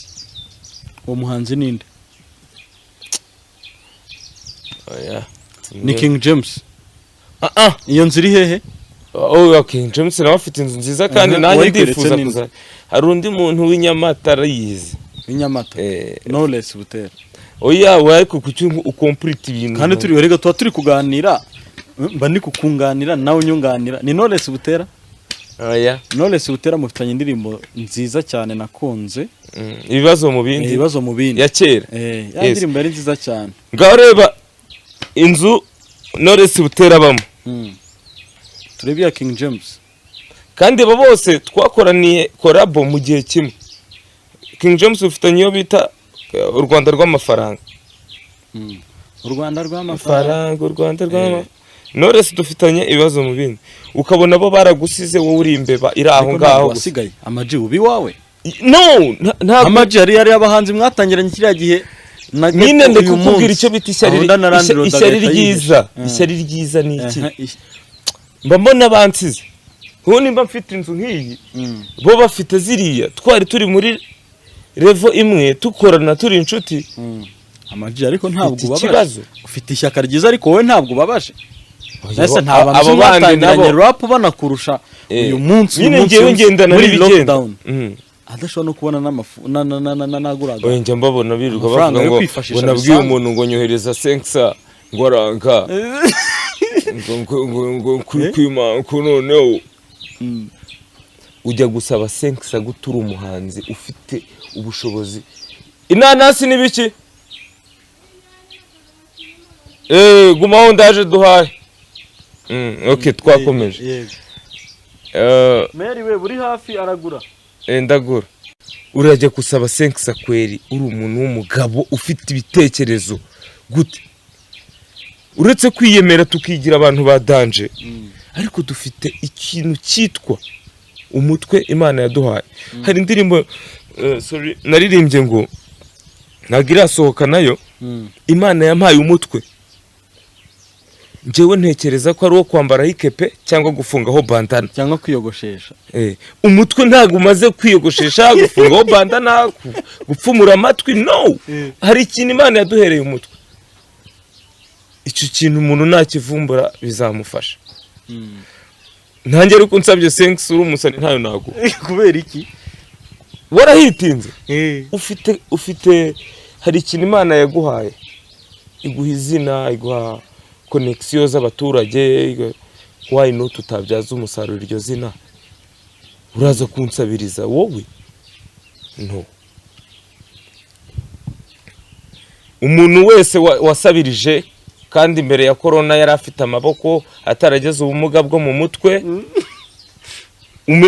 Speaker 3: uwo muhanzi ninde?
Speaker 2: oya
Speaker 3: Ni King James.
Speaker 2: ah
Speaker 3: Iyo nzu iri hehe?
Speaker 2: King James nawe afite inzu nziza kandi
Speaker 3: Mhm,
Speaker 2: nanjye
Speaker 3: wayikweretse
Speaker 2: ndifuza
Speaker 3: n'inzu.
Speaker 2: kuza. Hari undi muntu w'inyamata arayizi.
Speaker 3: Inyamata. Knowless Butera.
Speaker 2: Oya waye kucyungu ukomplete ibintu.
Speaker 3: Kandi turi rega tuba turi kuganira. Mba ndi kukunganira nawe unyunganira. Ni Knowless Butera?
Speaker 2: Oya.
Speaker 3: Knowless Butera mufitanye indirimbo nziza cyane nakunze.
Speaker 2: Ibibazo mu bindi.
Speaker 3: Ibibazo mu bindi.
Speaker 2: Ya kera.
Speaker 3: Ya ndirimbo yari nziza cyane.
Speaker 2: Ngaho reba inzu Knowless Butera bamo.
Speaker 3: Turebe ya King James.
Speaker 2: Kandi abo bose twakoraniye collabo mu gihe kimwe. King James ufitanye iyo bita u Rwanda rw'amafaranga.
Speaker 3: U Rwanda rw'amafaranga,
Speaker 2: u Rwanda rw'amafaranga. Knowless dufitanye ibibazo mu bindi. Ukabona bo baragusize wowe uri imbeba iri aho ngaho
Speaker 3: wasigaye. Amaji ubi wawe?
Speaker 2: No, nta
Speaker 3: Amaji yari abahanzi mwatangiranye kiriya gihe.
Speaker 2: Nyine ndekukubwira icyo bita ishyari ryiza. Ishyari ryiza ni iki? Mba mbona bansize. Ubu nimba mfite inzu nk'iyi, bo bafite ziriya, twari turi muri level imwe, tukorana turi inshuti.
Speaker 3: Amaji ariko ntabwo ubabaje. Ufite ishyaka ryiza ariko wowe ntabwo ubabaje. Ese ntabantu batangiranye rap banakurusha uyu munsi.
Speaker 2: Nyine ngewe ngendana n'ibigenda.
Speaker 3: Adashobora no kubona n'amaguraga.
Speaker 2: Oya njya mbabona biruka bavuga ngo nabwiye umuntu ngo nyohereza 500 ngo aranga. ngo kwima ko noneho ujya gusaba 500 gutura umuhanzi ufite ubushobozi. Inanasi nibiki? Gumaho ndaje duhaye. Okay twakomeje.
Speaker 3: Mary we buri hafi aragura.
Speaker 2: Ndagura. Urajya gusaba 500 kweri uri umuntu w'umugabo ufite ibitekerezo gute? Uretse kwiyemera tukigira abantu badanje. Ariko dufite ikintu cyitwa umutwe Imana yaduhaye. Hari indirimbo naririmbye ngo nagira sohoka nayo. Imana yampaye umutwe. Njewe ntekereza ko ari wo kwambara ikepe cyangwa gufungaho bandana
Speaker 3: cyangwa kwiyogoshesha.
Speaker 2: Umutwe ntago umaze kwiyogoshesha gufungaho bandana gupfumura amatwi no. Hari ikintu Imana yaduhereye umutwe. Icyo kintu umuntu nakivumbura bizamufasha. Ntange ariko nsabye 5 uri umusani ntayo nago.
Speaker 3: Kubera iki?
Speaker 2: Warahitinze. Ufite hari ikintu Imana yaguhaye. Iguha izina, iguha connection z'abaturage. Why not tutabyaza umusaruro iryo zina? Uraza kunsabiriza wowe? No. Umuntu wese wasabirije kandi mbere ya corona yari afite amaboko atarageze ubumuga bwo mu mutwe.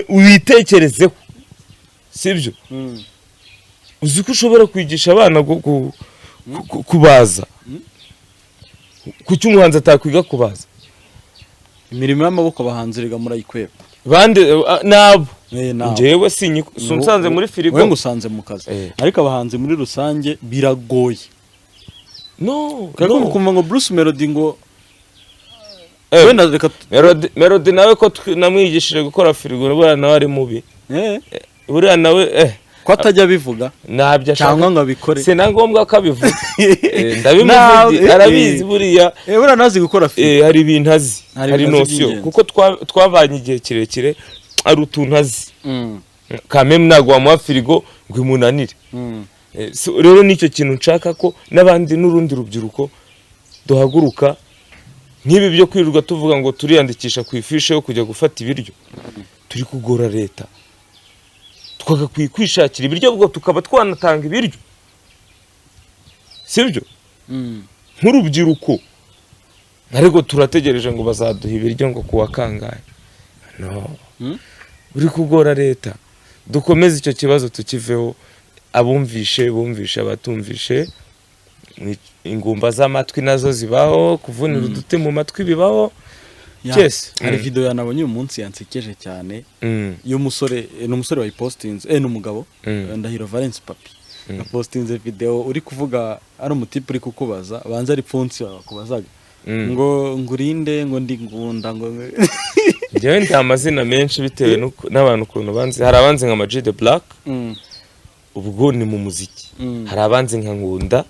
Speaker 2: Uyitekerezeho. Sibyo? Uzi ko ushobora kwigisha abana kubaza. Kuki umuhanzi atakwiga kubaza?
Speaker 3: Imirimo y'amaboko abahanzi rega murayikweba.
Speaker 2: Bande nabo. Njewe sunsanze muri Frigo.
Speaker 3: Wewe ngusanze mu kazi. Ariko abahanzi muri rusange biragoye.
Speaker 2: No.
Speaker 3: Kako mukumva ngo Bruce Melody ngo
Speaker 2: wenda reka Melody nawe ko namwigishije gukora Frigo buriya nawe ari mubi. Buriya nawe
Speaker 3: ko atajya bivuga
Speaker 2: nabyo
Speaker 3: cyangwa ngo abikore.
Speaker 2: Se na ngombwa ko abivuga. Ndabimuvuga arabizi buriya.
Speaker 3: Buriya nazi gukora Frigo.
Speaker 2: Hari ibintu azi. Hari notion kuko twabanye igihe kirekire ari utuntu azi. Kameme ntago wamuha Frigo ngo imunanire. Rero nicyo kintu nshaka ko n'abandi n'urundi rubyiruko duhaguruka nk'ibi byo kwirirwa tuvuga ngo turiyandikisha ku ifishe yo kujya gufata ibiryo. Turi kugora leta. Twagakwiye kwishakira ibiryo bwo tukaba twanatanga ibiryo. Sibyo? Nk'urubyiruko. Ariko turategereje ngo bazaduha ibiryo ngo kuwa kangahe. No. Uri kugora leta. Dukomeze icyo kibazo tukiveho. Abumvishe abatumvishe. Ingumba z'amatwi nazo zibaho, kuvunira udute mu matwi bibaho. Yes.
Speaker 3: Hari video yanabonye uyu munsi yansekeje cyane. Y'umusore n'umusore wayipostinze n'umugabo Ndahiro Valence Papi. Napostinze video uri kuvuga ari umutipe uri kukubaza banza ari pfunsi wakubazaga. Ngo ngurinde ngo ndi ngunda ngo
Speaker 2: Njyewe ndi amazina menshi bitewe n'abantu kuntu banzi. Hari abanzi nka Magid Black. ubwo ni mu muziki. Hari abanzi nka Ngunda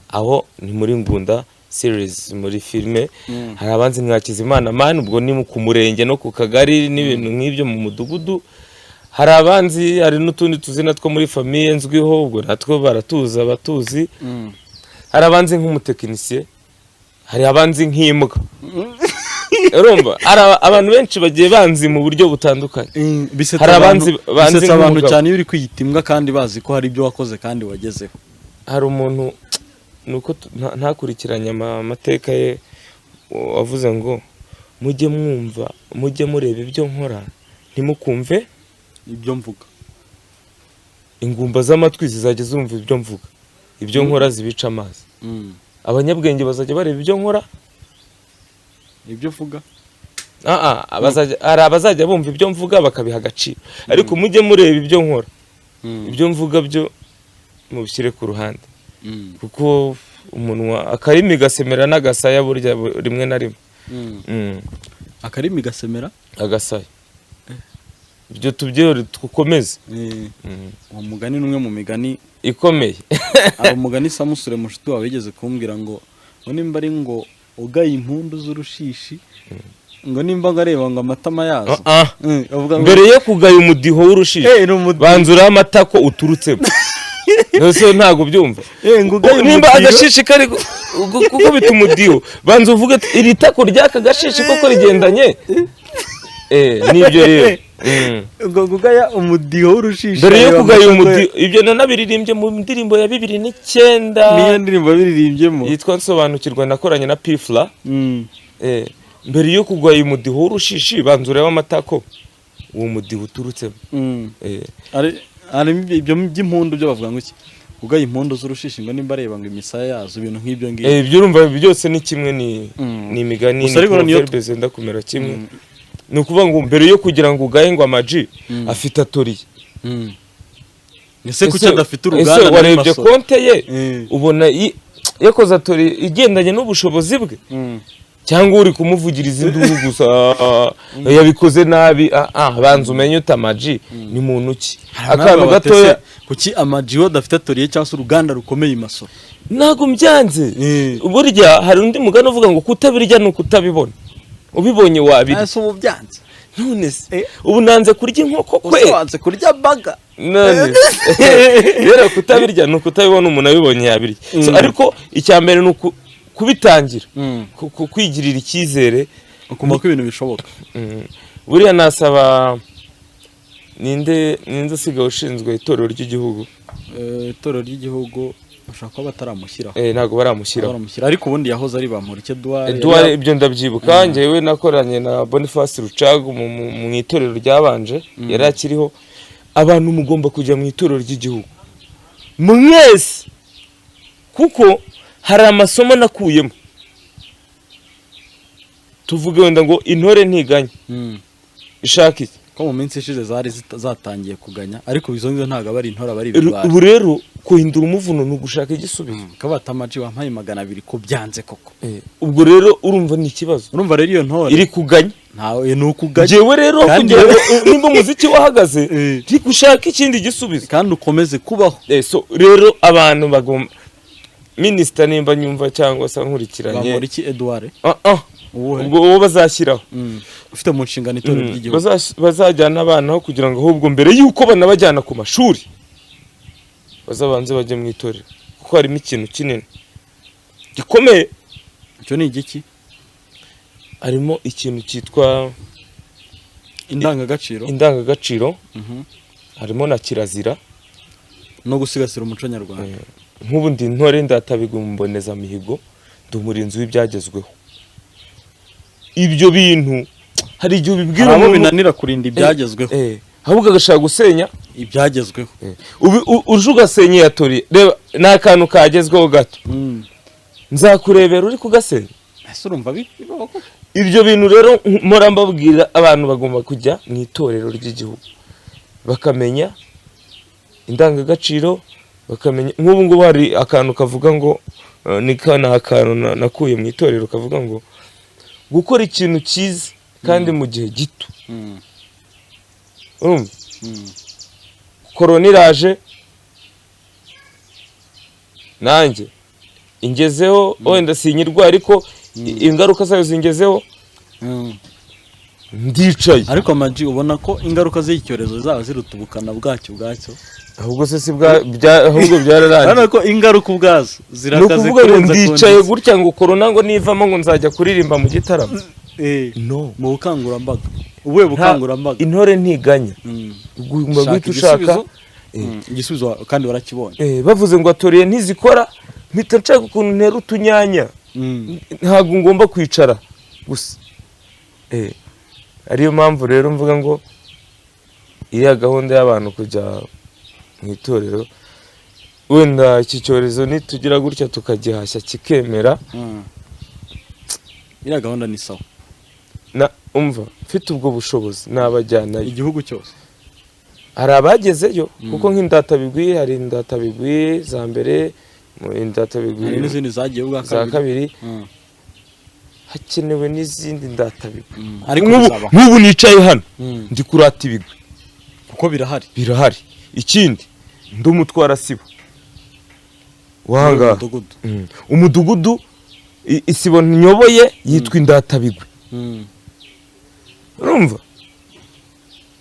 Speaker 2: aho ni muri Ngunda series muri filme. Hari abanzi nka Kizimana man ubwo ni ku murenge no ku kagari n'ibintu nk'ibyo mu mudugudu. Hari abanzi, hari n'utundi tuzina two muri famille nzwiho ubwo natwo baratuza batuzi. Hari abanzi nk'umutekinisiye, hari abanzi nk'imbwa. Urumva abantu benshi bagiye banzi mu buryo butandukanye. Hari abanzi
Speaker 3: abantu cyane iyo uri kwiyita imbwa kandi bazi ko hari ibyo wakoze kandi wagezeho.
Speaker 2: Hari umuntu nuko ntakurikiranye amateka ye wavuze ngo mujye mwumva mujye mureba ibyo nkora ntimukumve
Speaker 3: ibyo mvuga.
Speaker 2: Ingumba z'amatwi zizajya zumva ibyo mvuga, ibyo nkora zibica amazi. Abanyabwenge bazajya bareba ibyo nkora
Speaker 3: ibyo uvuga.
Speaker 2: Hari abazajya bumva ibyo mvuga bakabiha agaciro, ariko mujye mureba ibyo nkora, ibyo mvuga byo mubishyire ku ruhande. Kuko umunwa akarimi gasemera n'agasaya burya rimwe na rimwe.
Speaker 3: Akarimi gasemera
Speaker 2: agasaya, ibyo tubyore tukomeze.
Speaker 3: Uwo mugani numwe mu migani
Speaker 2: ikomeye.
Speaker 3: Abo mugani Samusure mushuti wawe yigeze kumbwira ngo nimba ari ngo ugaye impundu z'urushishi ngo nimba ngareba ngo amatama yazo.
Speaker 2: Mbere yo kugaya umudiho w'urushishi banzura amatako uturutsemo. Nose ntago byumva. Nimba agashishi kari kuko bitumudiho banza uvuge iri tako ryaka gashishi koko rigendanye. Nibyo rero.
Speaker 3: Ngo gugaya umudiho w'urushishi.
Speaker 2: Mbere yo kugaya umudiho ibyo nanabiririmbye mu ndirimbo ya 2009.
Speaker 3: Niyo ndirimbo biririmbyemo
Speaker 2: yitwa Nsobanukirwa nakoranye na Pifla. Mbere yo kugaya umudiho w'urushishi banzura amatako uwo mudiho uturutsemo.
Speaker 3: Ari ibyo by'impundu byo bavuga ngo iki ugaye impundu z'urushishi ngo nimba areba ngo imisaya yazo ibintu nk'ibyo ngibyo.
Speaker 2: Ibyo urumva byose ni kimwe ni imigani ni zenda kumera kimwe. Ni ukuvuga ngo mbere yo kugira ngo ugaye ngo amaji afite atoriye.
Speaker 3: Ese kuki adafite uruganda
Speaker 2: warebye konte ye ubona yakoze atori igendanye n'ubushobozi bwe cyangwa uri kumuvugiriza induru gusa yabikoze nabi. Banza umenye utamaji ni muntu ki akantu gatoya.
Speaker 3: Kuki amaji wo dafite atoriye cyangwa se uruganda rukomeye Masoro?
Speaker 2: Nago mbyanze. Burya hari undi mugano uvuga ngo kutabirya no kutabibona, ubibonye wabirya.
Speaker 3: Ese ubu byanze
Speaker 2: none se ubu nanze kurya inkoko kwe
Speaker 3: wanze kurya baga
Speaker 2: none rero kutabirya no kutabibona umuntu abibonye yabirya. Ariko icyambere no kubitangira kwigirira icyizere
Speaker 3: ukumva ko ibintu bishoboka.
Speaker 2: Buriya nasaba ninde usigaye ushinzwe itorero ry'igihugu.
Speaker 3: Itorero ry'igihugu bashaka ko bataramushyiraho.
Speaker 2: Ntago baramushyiraho
Speaker 3: ariko ubundi yahoze ari bamurike
Speaker 2: Edouard. Ibyo ndabyibuka njyewe nakoranye na Boniface Rucagu mu itorero ryabanje yari akiriho. Abantu mugomba kujya mu itorero ry'igihugu mwese kuko hari amasomo nakuyemo. Tuvuge wenda ngo intore ntiganya ishaka iki
Speaker 3: ko mu minsi ishize zari zatangiye kuganya, ariko izo ngizo ntago bari intore bari ibirwara.
Speaker 2: Ubu rero kuhindura umuvuno no gushaka igisubizo.
Speaker 3: Kabatamaji wampaye 200 ko byanze koko.
Speaker 2: Ubwo rero urumva ni ikibazo.
Speaker 3: Urumva rero iyo ntore
Speaker 2: iri kuganya
Speaker 3: ntawe ni ukuganya.
Speaker 2: Jewe rero kugira nimba umuziki wahagaze gushaka ikindi gisubizo
Speaker 3: kandi ukomeze kubaho.
Speaker 2: So rero abantu bagomba Minister nimba nyumva cyangwa se nkurikiranye
Speaker 3: bamuri iki Edouard.
Speaker 2: Ubwo uwo bazashyiraho
Speaker 3: ufite mu nshingano itorero ry'igihugu
Speaker 2: bazajyana abana aho kugira ngo ahubwo mbere yuko banabajyana ku mashuri bazabanze bajye mu itorero kuko harimo ikintu kinini gikomeye.
Speaker 3: Icyo ni igiki?
Speaker 2: Harimo ikintu cyitwa indangagaciro. Harimo na kirazira
Speaker 3: no gusigasira umuco nyarwanda.
Speaker 2: Nk'ubu ndi ntore ndatabigomboneza mihigo ndumurinzi w'ibyagezweho. Ibyo bintu hari igihe ubibwira
Speaker 3: umuntu binanira kurinda ibyagezweho
Speaker 2: ahubwo agashaka gusenya
Speaker 3: ibyagezweho.
Speaker 2: Uje ugasenya yatori reba n'akantu kagezweho gato nzakurebera uri kugasenya.
Speaker 3: Ese urumva bibaho?
Speaker 2: Ibyo bintu rero mpora mbabwira abantu bagomba kujya mu itorero ry'igihugu bakamenya indangagaciro, bakamenya nk'ubu ngubu hari akantu kavuga ngo ni kana akantu nakuye mu itorero kavuga ngo gukora ikintu cyiza kandi mu gihe gito. Korona iraje nanjye ingezeho wenda sinyirwa ariko ingaruka zayo zingezeho ndicaye.
Speaker 3: ariko Maji ubona ko ingaruka z'icyorezo zaba ziruta ubukana bwacyo
Speaker 2: ahubwo se ahubwo byararangiye
Speaker 3: urabona ko ingaruka ubwazo zirakaze
Speaker 2: kurenza ndicaye gutya ngo corona ngo nivamo ngo nzajya kuririmba mu gitaramo
Speaker 3: no mu bukangurambaga ubuye bukangurambaga
Speaker 2: intore ntiganya ugomba guhita ushaka
Speaker 3: igisubizo kandi warakibonye
Speaker 2: bavuze ngo atoriye ntizikora mpita nshaka ukuntu ntera utunyanya ntabwo ngomba kwicara gusa ariyo mpamvu rero mvuga ngo iriya gahunda y'abantu kujya mu itorero wenda iki cyorezo nitugira gutya tukagihashya kikemera
Speaker 3: iriya gahunda ni sawa
Speaker 2: umva mfite ubwo bushobozi nabajyanayo
Speaker 3: igihugu cyose
Speaker 2: hari abagezeyo kuko nk'indatabigwi hari indatabigwi za mbere indatabigwi
Speaker 3: hari n'izindi zagiye ubwa
Speaker 2: za kabiri hakenewe n'izindi ndatabigwi
Speaker 3: ariko
Speaker 2: nk'ubu nicaye hano ndi kurata ibigwi
Speaker 3: kuko
Speaker 2: birahari ikindi ndi umutwara sibo wanga umudugudu isibo nyoboye yitwa indatabigwi urumva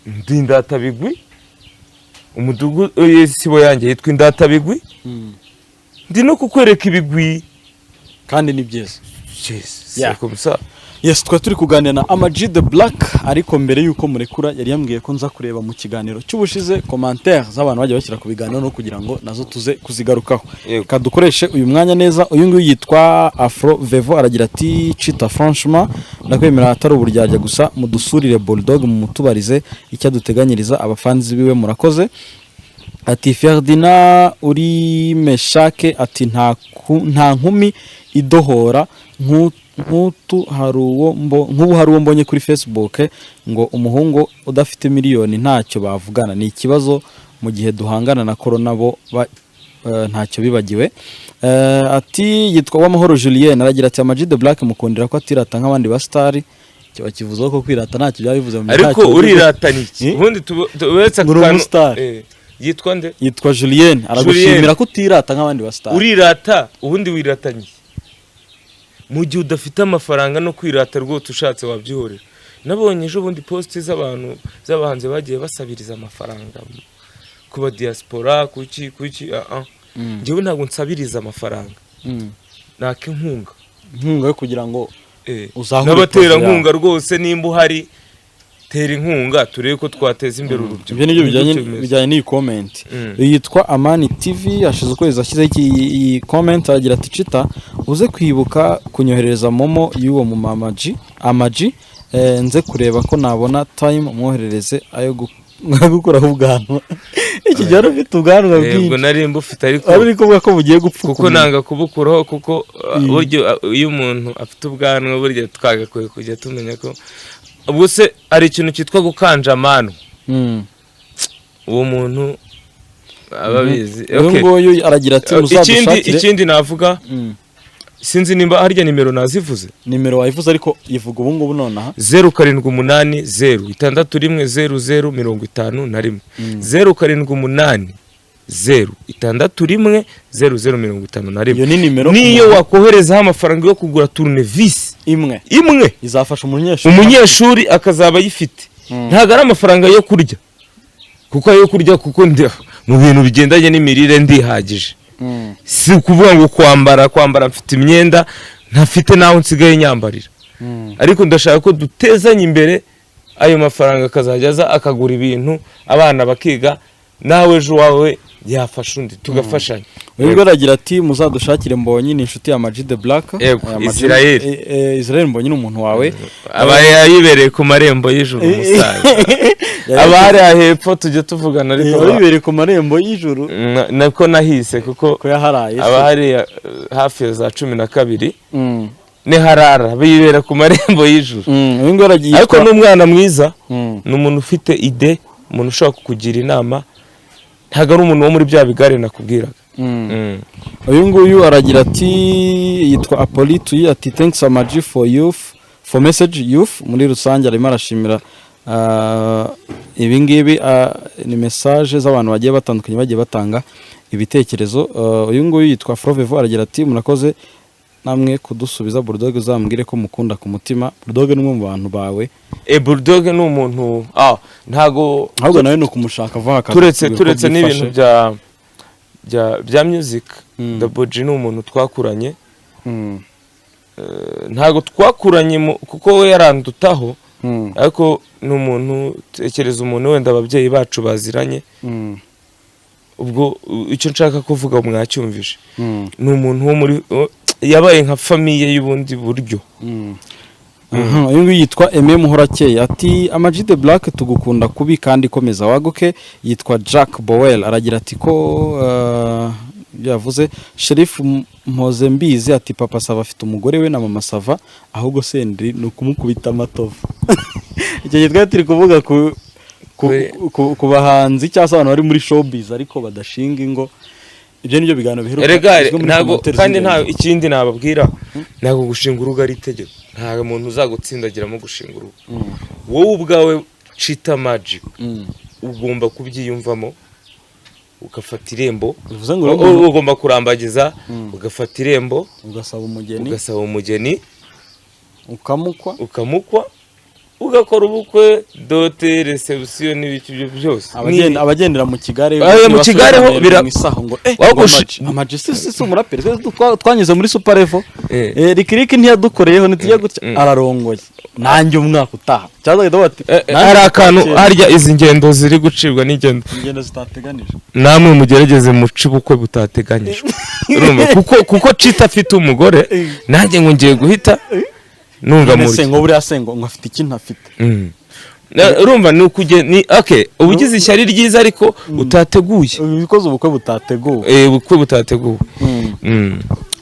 Speaker 2: ndi indatabigwi umudugudu isibo yanjye yitwa indatabigwi ndi no kukwereka ibigwi
Speaker 3: kandi ni byiza
Speaker 2: yes
Speaker 3: twa turi kuganira na Ama-G the Black ariko mbere yuko murekura yari yambwiye ko nza kureba mu kiganiro cy'ubushize commentaire z'abantu bagiye bashyira ku biganiro no kugira ngo nazo tuze kuzigarukaho kadukoreshe uyu mwanya neza. Uyu nguyu yitwa Afro Vevo aragira ati CHiTA franchement ndakwemera atari uburyarya gusa mudusurire Bulldog mu mutubarize icyaduteganyiriza abafanzi biwe murakoze. Ati Ferdinand uri Meshake ati nta nkumi idohora nk'utu nk'ubu hari uwo mbonye kuri Facebook ngo umuhungu udafite miliyoni ntacyo bavugana ni ikibazo mu gihe duhangana na corona bo ntacyo bibagiwe. Ati yitwa Wamahoro Julien aragira ati Ama-G the Black mukundira ko atirata nk'abandi ba star cyo kivuze ko kwirata ntacyo byabivuze mu
Speaker 2: ariko urirata niki ubundi tubetse
Speaker 3: akano
Speaker 2: yitwa nde
Speaker 3: yitwa Julien aragushimira ko utirata nk'abandi ba star
Speaker 2: urirata ubundi wiratanye mu gihe udafite amafaranga no kwirata rwose ushatse wabyihorera. Nabonye ejo bundi post z'abantu z'abahanze bagiye basabiriza amafaranga kuba diaspora kuki njyewe ntabwo nsabiriza amafaranga naka inkunga
Speaker 3: yo kugira ngo
Speaker 2: n'abatera inkunga rwose nimba uhari tera inkunga turebe ko twateza imbere urubyiruko.
Speaker 3: Ibyo nibyo bijyanye n'iyi comment yitwa Amani TV ashize ukwezi ashyizeho iyi comment aragira ati CHiTA uze kwibuka kunyohereza momo y'uwo mu Ama-G nze kureba ko nabona time mwoherereze ayo gukuraho ubwanwa iki gihe ufite ubwanwa bwinshi
Speaker 2: yego nari mbufite
Speaker 3: ariko bwa ko bugiye gupfuka
Speaker 2: kuko nanga kubukuraho kuko buryo iyo umuntu afite ubwanwa buryo twagakwiye kujya tumenya ko ubwo se ari ikintu cyitwa gukanja amano uwo muntu ababizi
Speaker 3: nguyu aragira ati muzadushakire
Speaker 2: ikindi navuga sinzi nimba harya nimero nazivuze
Speaker 3: nimero wayivuze ariko yivuga ubu ngubu nonaha
Speaker 2: 0780 6100051 0780 0610051
Speaker 3: iyo ni nimero
Speaker 2: niyo wakoherezaho amafaranga yo kugura tournevis
Speaker 3: imwe izafasha
Speaker 2: umunyeshuri akazaba yifite ntago ari amafaranga yo kurya kuko ayo kurya kuko mu bintu bigendanye n'imirire ndihagije si ukuvuga ngo kwambara mfite imyenda ntafite naho nsigaye nyambarira ariko ndashaka ko dutezanye imbere ayo mafaranga akazajyaza akagura ibintu abana bakiga nawe ejo wawe yafasha undi tugafashanya.
Speaker 3: Ubwo aragira ati muzadushakire Mbonyi ni inshuti ya Ama-G the Black Israel Mbonyi ni umuntu wawe
Speaker 2: aba yibereye ku marembo y'ijuru musaza abari ahepfo tujye tuvugana ariko
Speaker 3: yibereye ku marembo y'ijuru
Speaker 2: nako nahise kuko
Speaker 3: yaharaye
Speaker 2: abari hafi za 12 ne harara bibera ku marembo y'ijuru ariko n'umwana mwiza n'umuntu ufite ide umuntu ushaka kukugira inama ntago ari umuntu wo muri bya bigare nakubwiraga.
Speaker 3: Uyu nguyu aragira ati yitwa Apolitu ati thanks Ama-G for message youth muri rusange arimo arashimira ibi ngibi ni message z'abantu bagiye batandukanye bagiye batanga ibitekerezo. Uyu nguyu yitwa Frovevo aragira ati murakoze namwe kudusubiza Bulldog, uzambwire ko mukunda ku mutima. Bulldog ni umwe mu bantu bawe.
Speaker 2: Bulldog ni umuntu ntago
Speaker 3: ahubwo nawe no kumushaka vuba
Speaker 2: turetse n'ibintu bya music. The Boji ni umuntu twakuranye, ntago twakuranye kuko we yarandutaho, ariko ni umuntu tekereza umuntu wenda ababyeyi bacu baziranye. Ubwo icyo nshaka kuvuga mwacyumvishe, ni umuntu wo muri yabaye nka famiye y'ubundi buryo.
Speaker 3: Uyu nguyu yitwa Aime Muhorakeye ati Ama-G The Black tugukunda kubi kandi komeza waguke. Yitwa Jack Bowell aragira ati ko yavuze Sheriff Mpozembizi ati Papa Sava afite umugore we na Mama Sava, ahubwo Sendri ni ukumukubita amatovu. Icyo gitwa turi kuvuga ku bahanzi cyangwa abantu bari muri showbiz ariko badashinga ingo. Ibyo nibyo biganiro biheruka
Speaker 2: ntago kandi nta ikindi nababwira, ntago gushinga urugo ari itegeko, nta muntu uzagutsindagiramo gushinga urugo. Wowe ubwawe CHiTA MAGiC ugomba kubyiyumvamo, ugafata irembo, ugomba kurambagiza, ugafata irembo, ugasaba umugeni, ukamukwa, ugakora ubukwe, dote, reception n'ibiki byo byose.
Speaker 3: Abagendera mu kigare
Speaker 2: mu kigare ho
Speaker 3: birasaho ngo Ama-G si umuraperi twanyuze muri Super Level. Rikiriki ntiyadukореyeho nitujya gutya ararongoye nanjye umwaka utaha cyaza gito bati
Speaker 2: hari akantu harya izi ngendo ziri gucibwa n'ingendo
Speaker 3: zitateganije,
Speaker 2: namwe mugerageze muci bukwe butateganyijwe. Urumva kuko CHiTA afite umugore, nanjye ngo ngiye guhita nunga muri
Speaker 3: sengo buriya sengo ngafite ikintu afite.
Speaker 2: Urumva ni ukugeni ubugize ishyari ryiza ariko utateguye,
Speaker 3: ubikoze ubukwe butateguwe.
Speaker 2: Ubukwe butateguwe.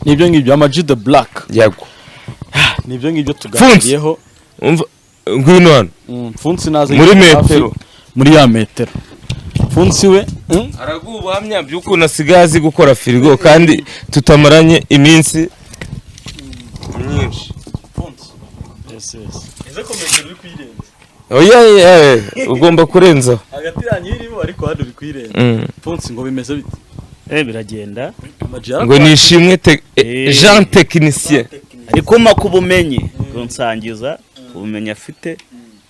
Speaker 3: Nibyo ngibyo Ama-G The Black
Speaker 2: yago,
Speaker 3: nibyo ngibyo tuganiriyeho.
Speaker 2: Ngwino hano
Speaker 3: Mfunsi naze
Speaker 2: muri metero,
Speaker 3: muri ya metero. Mfunsi we
Speaker 2: aragubuhamya by'ukuntu asigaye azi gukora Frigo kandi tutamaranye iminsi myinshi.
Speaker 3: Ese komeze uri kwirenza.
Speaker 2: Ugomba kurenza.
Speaker 3: Hagati yanyu irimo ariko hano uri kwirenza. Mfunsi ngo bimeze bite?
Speaker 4: Biragenda.
Speaker 2: Ngo nishimwe Jean technicien.
Speaker 4: Ariko makubumenye kunsangiza ubumenyi afite,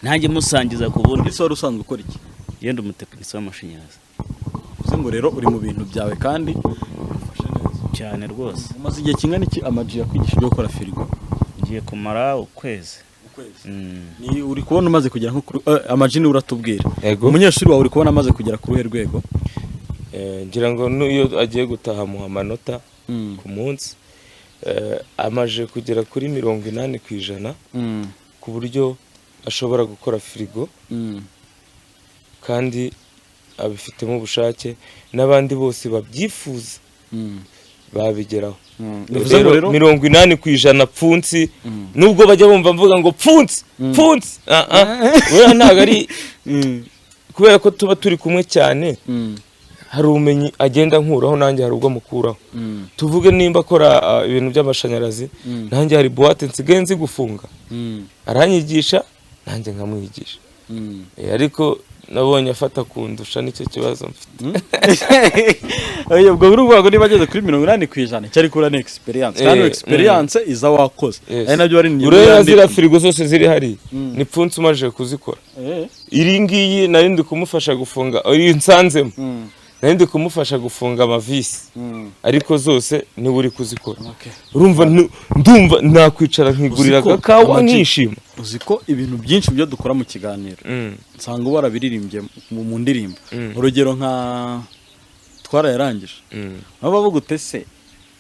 Speaker 4: nanjye musangiza ku bundi.
Speaker 3: Ese wari usanzwe ukora iki?
Speaker 4: Yenda umutekinisiye w'amashanyarazi.
Speaker 3: Uze ngo rero uri mu bintu byawe kandi
Speaker 4: cyane rwose.
Speaker 3: Umaze igihe kingana iki Ama-G yakwigishije gukora Frigo?
Speaker 4: Ngiye kumara ukwezi.
Speaker 3: Ni uri kubona umaze kugera nko Ama-G uratubwira.
Speaker 2: Umunyeshuri
Speaker 3: wawe uri kubona amaze kugera ku ruhe rwego?
Speaker 2: Ngira ngo niyo agiye gutaha mu amanota ku munsi, amaje kugera kuri 80% ku buryo ashobora gukora Frigo kandi abifitemo ubushake, n'abandi bose babyifuza babigeraho. Rero 80% pfunsi, nubwo bajya bumva mvuga ngo pfunsi we ntago ari kubera ko tuba turi kumwe cyane. Hari umenyi agenda nkuraho, nanjye hari ubwo mukuraho. Tuvuge nimba akora ibintu by'amashanyarazi, nanjye hari boîte nsigaye nzi gufunga, aranyigisha nanjye nkamwigisha. Ariko nabonye afata kundusha, nicyo kibazo mfite.
Speaker 3: Ubwo urumva niba ageze kuri 80% cyari kura experience, kandi experience iza wakoze. Ari nabyo ari
Speaker 2: urera zira Frigo zose ziri hari ni pfunsi umaje kuzikora. Iri ngiyi narindi kumufasha gufunga, iri nsanzemo narindi kumufasha gufunga amavisi, ariko zose ni buri kuzikora. Urumva ndumva nakwicara nkigurira gakawa nkishima.
Speaker 3: Uziko ibintu byinshi byo dukora mu kiganiro nsanga barabiririmbye mu ndirimbo. Urugero nka twarayarangije, aba bavuga utese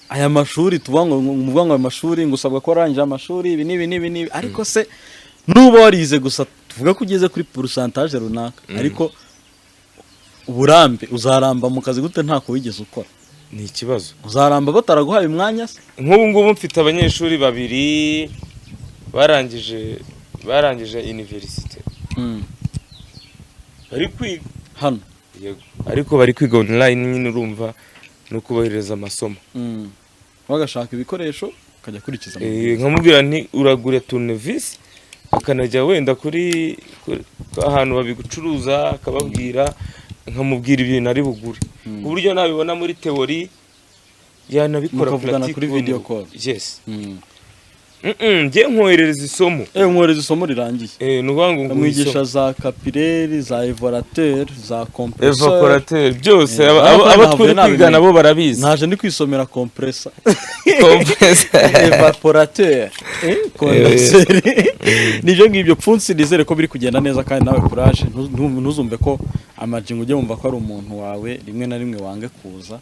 Speaker 3: aya mashuri tuvango mu amashuri ngusabwa ko arangije amashuri ibi nibi, ariko se nuba warize gusa tuvuga ko ugeze kuri pourcentage runaka, ariko uburambe uzaramba mu kazi gute ntako wigeze ukora?
Speaker 2: Ni ikibazo.
Speaker 3: Uzaramba bataraguhaye umwanya se?
Speaker 2: Nk'ubu ngubu mfite abanyeshuri babiri barangije university, bari kwiga
Speaker 3: hano.
Speaker 2: Yego, ariko bari kwiga online nyine, urumva no kubahiriza amasomo.
Speaker 3: Bagashaka ibikoresho ukajya kurikiza.
Speaker 2: Nkamubwira nti uragure tournevis, akanajya wenda kuri ahantu babigucuruza akababwira nkamubwira ibintu ari bugure uburyo nabibona muri teori yanabikora
Speaker 3: kuri video call.
Speaker 2: Yes. Ngiye nkoherereza isomo.
Speaker 3: Nkoherereza isomo rirangiye.
Speaker 2: Nuvuga ngo
Speaker 3: mwigisha za capillary, za evaporateur, za compressor.
Speaker 2: Evaporateur byose abo turi kwiga nabo barabizi.
Speaker 3: Naje ndi kwisomera compressor.
Speaker 2: Compressor.
Speaker 3: Evaporateur. Condenser. Nivyo ngibyo pfunsi nizere ko biri kugenda neza kandi nawe courage ntuzumve ko amajingo ujye wumva ko ari umuntu wawe rimwe na rimwe wange kuza.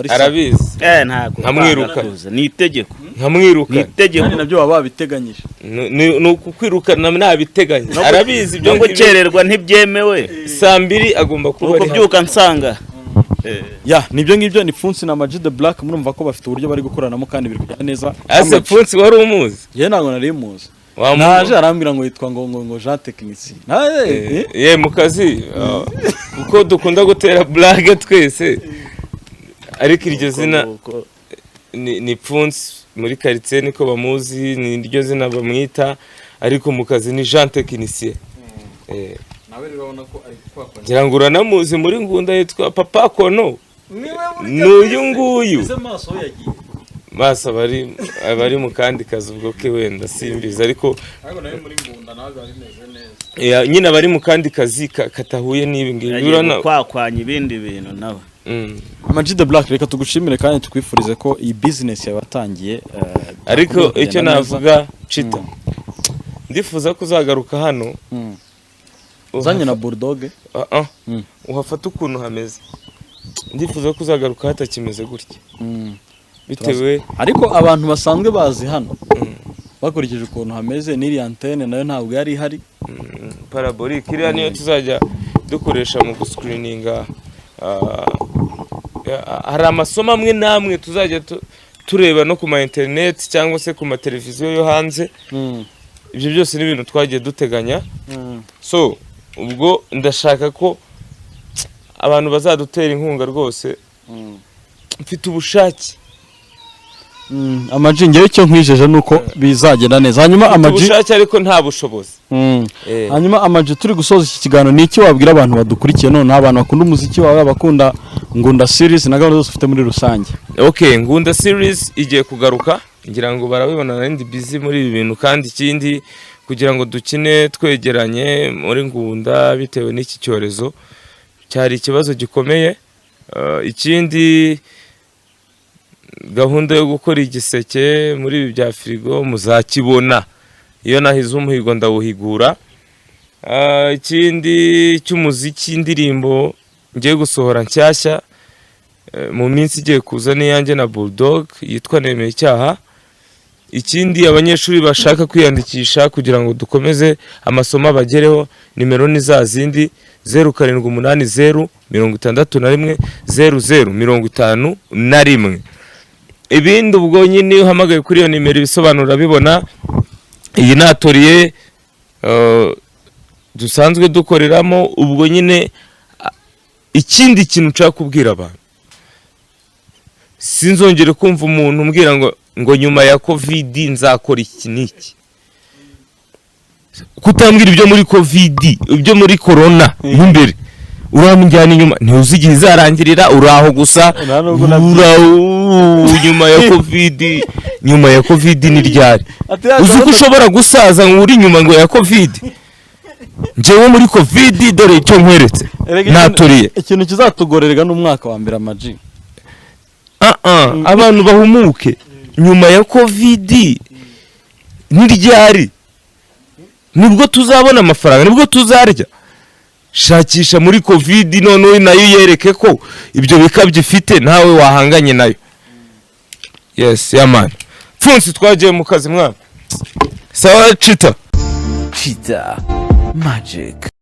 Speaker 2: Arabizi
Speaker 4: ntago
Speaker 2: nkamwiruka
Speaker 4: ni itegeko
Speaker 2: nkamwiruka
Speaker 4: ni itegeko
Speaker 3: kandi nabyo baba biteganyije
Speaker 2: no kukwirukana nabiteganye arabizi
Speaker 4: byo gucererwa ntibyemewe
Speaker 2: saa 2 agomba kuba ari
Speaker 4: kubyuka nsanga
Speaker 3: nibyo ngibyo ni Pfunsi na Maji the Black murumva ko bafite uburyo bari gukoranamo kandi biri kujya neza
Speaker 2: ase Pfunsi wari umuzi
Speaker 3: ntago nari muzi naje arambwira ngo yitwa ngo Jean Technicien
Speaker 2: mu kazi kuko dukunda gutera blague twese ariko iryo zina ni Pfunsi muri quartier niko bamuzi ni iryo zina bamwita ariko mu kazi ni Jean Technicien
Speaker 3: nawe ribabona ko ari kwakwa
Speaker 2: ngira ngo uranamuzi muri ngunda yitwa Papa Kono n'uyu nguyu
Speaker 3: maso yagiye
Speaker 2: maso abari mu kandi kazi ubwo ke wenda simbiza ariko
Speaker 3: nawe muri ngunda naga bimeze neza
Speaker 2: nyine abari mu kandi kazi katahuye n'ibi ngibi
Speaker 4: urana kwakwanya ibindi bintu nawe
Speaker 3: Maji the Black reka tugushimire kandi tukwifurize ko iyi business yabatangiye
Speaker 2: ariko icyo navuga CHiTA ndifuza kuzagaruka hano
Speaker 3: uzanye na bulldog
Speaker 2: uhafata ukuntu hameze ndifuza kuzagaruka hatakimeze gutya bitewe
Speaker 3: ariko abantu basanzwe bazi hano bakurikije ukuntu hameze n'iri antenne nayo ntabwo yari ihari
Speaker 2: parabolique iriya niyo tuzajya dukoresha mu guscreeninga hari amasomo amwe namwe tuzajya tureba no ku ma internet cyangwa se ku ma televiziyo yo hanze ibyo byose ni ibintu twagiye duteganya so ubwo ndashaka ko abantu bazadutera inkunga rwose mfite ubushake
Speaker 3: Amaji ngewe icyo nkwijeje nuko bizagenda neza hanyuma Amaji
Speaker 2: ubushake ariko nta bushobozi
Speaker 3: hanyuma Amaji turi gusoza iki kiganiro ni iki wabwira abantu badukurikiye none abantu bakunda umuziki wawe bakunda Ngunda series na gahunda zose ufite muri rusange
Speaker 2: Ngunda series igiye kugaruka ngira ngo barabibona nandi busy muri ibi bintu kandi ikindi kugira ngo dukine twegeranye muri Ngunda bitewe n'iki cyorezo cyari ikibazo gikomeye ikindi gahunda yo gukora igiseke muri ibi bya Frigo muzakibona iyo nahize umuhigo ndawuhigura ikindi cy'umuziki indirimbo ngiye gusohora nshyashya mu minsi igiye kuza niyanjye na Bulldog yitwa Nemeye Icyaha ikindi abanyeshuri bashaka kwiyandikisha kugira ngo dukomeze amasomo abagereho nimero ni za zindi 0780 61 00 51 ibindi ubwo nyine uhamagaye kuri iyo nimero ibisobanura bibona iyi natoriye dusanzwe dukoreramo ubwo nyine ikindi kintu nshaka kubwira abantu sinzongere kumva umuntu umbwira ngo nyuma ya covid nzakora iki niki kutambwira ibyo muri covid ibyo muri corona imbere uramujyana inyuma ntuzigiye izarangirira uraho gusa nyuma ya covid ni ryari uzi ko ushobora gusaza ngo uri inyuma ngo ya covid njewe muri covid dore icyo nkweretse natoriye
Speaker 3: ikintu kizatugorerega n'umwaka wa mbere Amaji
Speaker 2: abantu bahumuke nyuma ya covid ni ryari nibwo tuzabona amafaranga nibwo tuzarya shakisha muri covid none nayo yereke ko ibyo bikabye ifite nawe wahanganye nayo yes yaman Pfunsi twagiye mu kazi mwana sawa CHiTA
Speaker 1: CHiTA MAGiC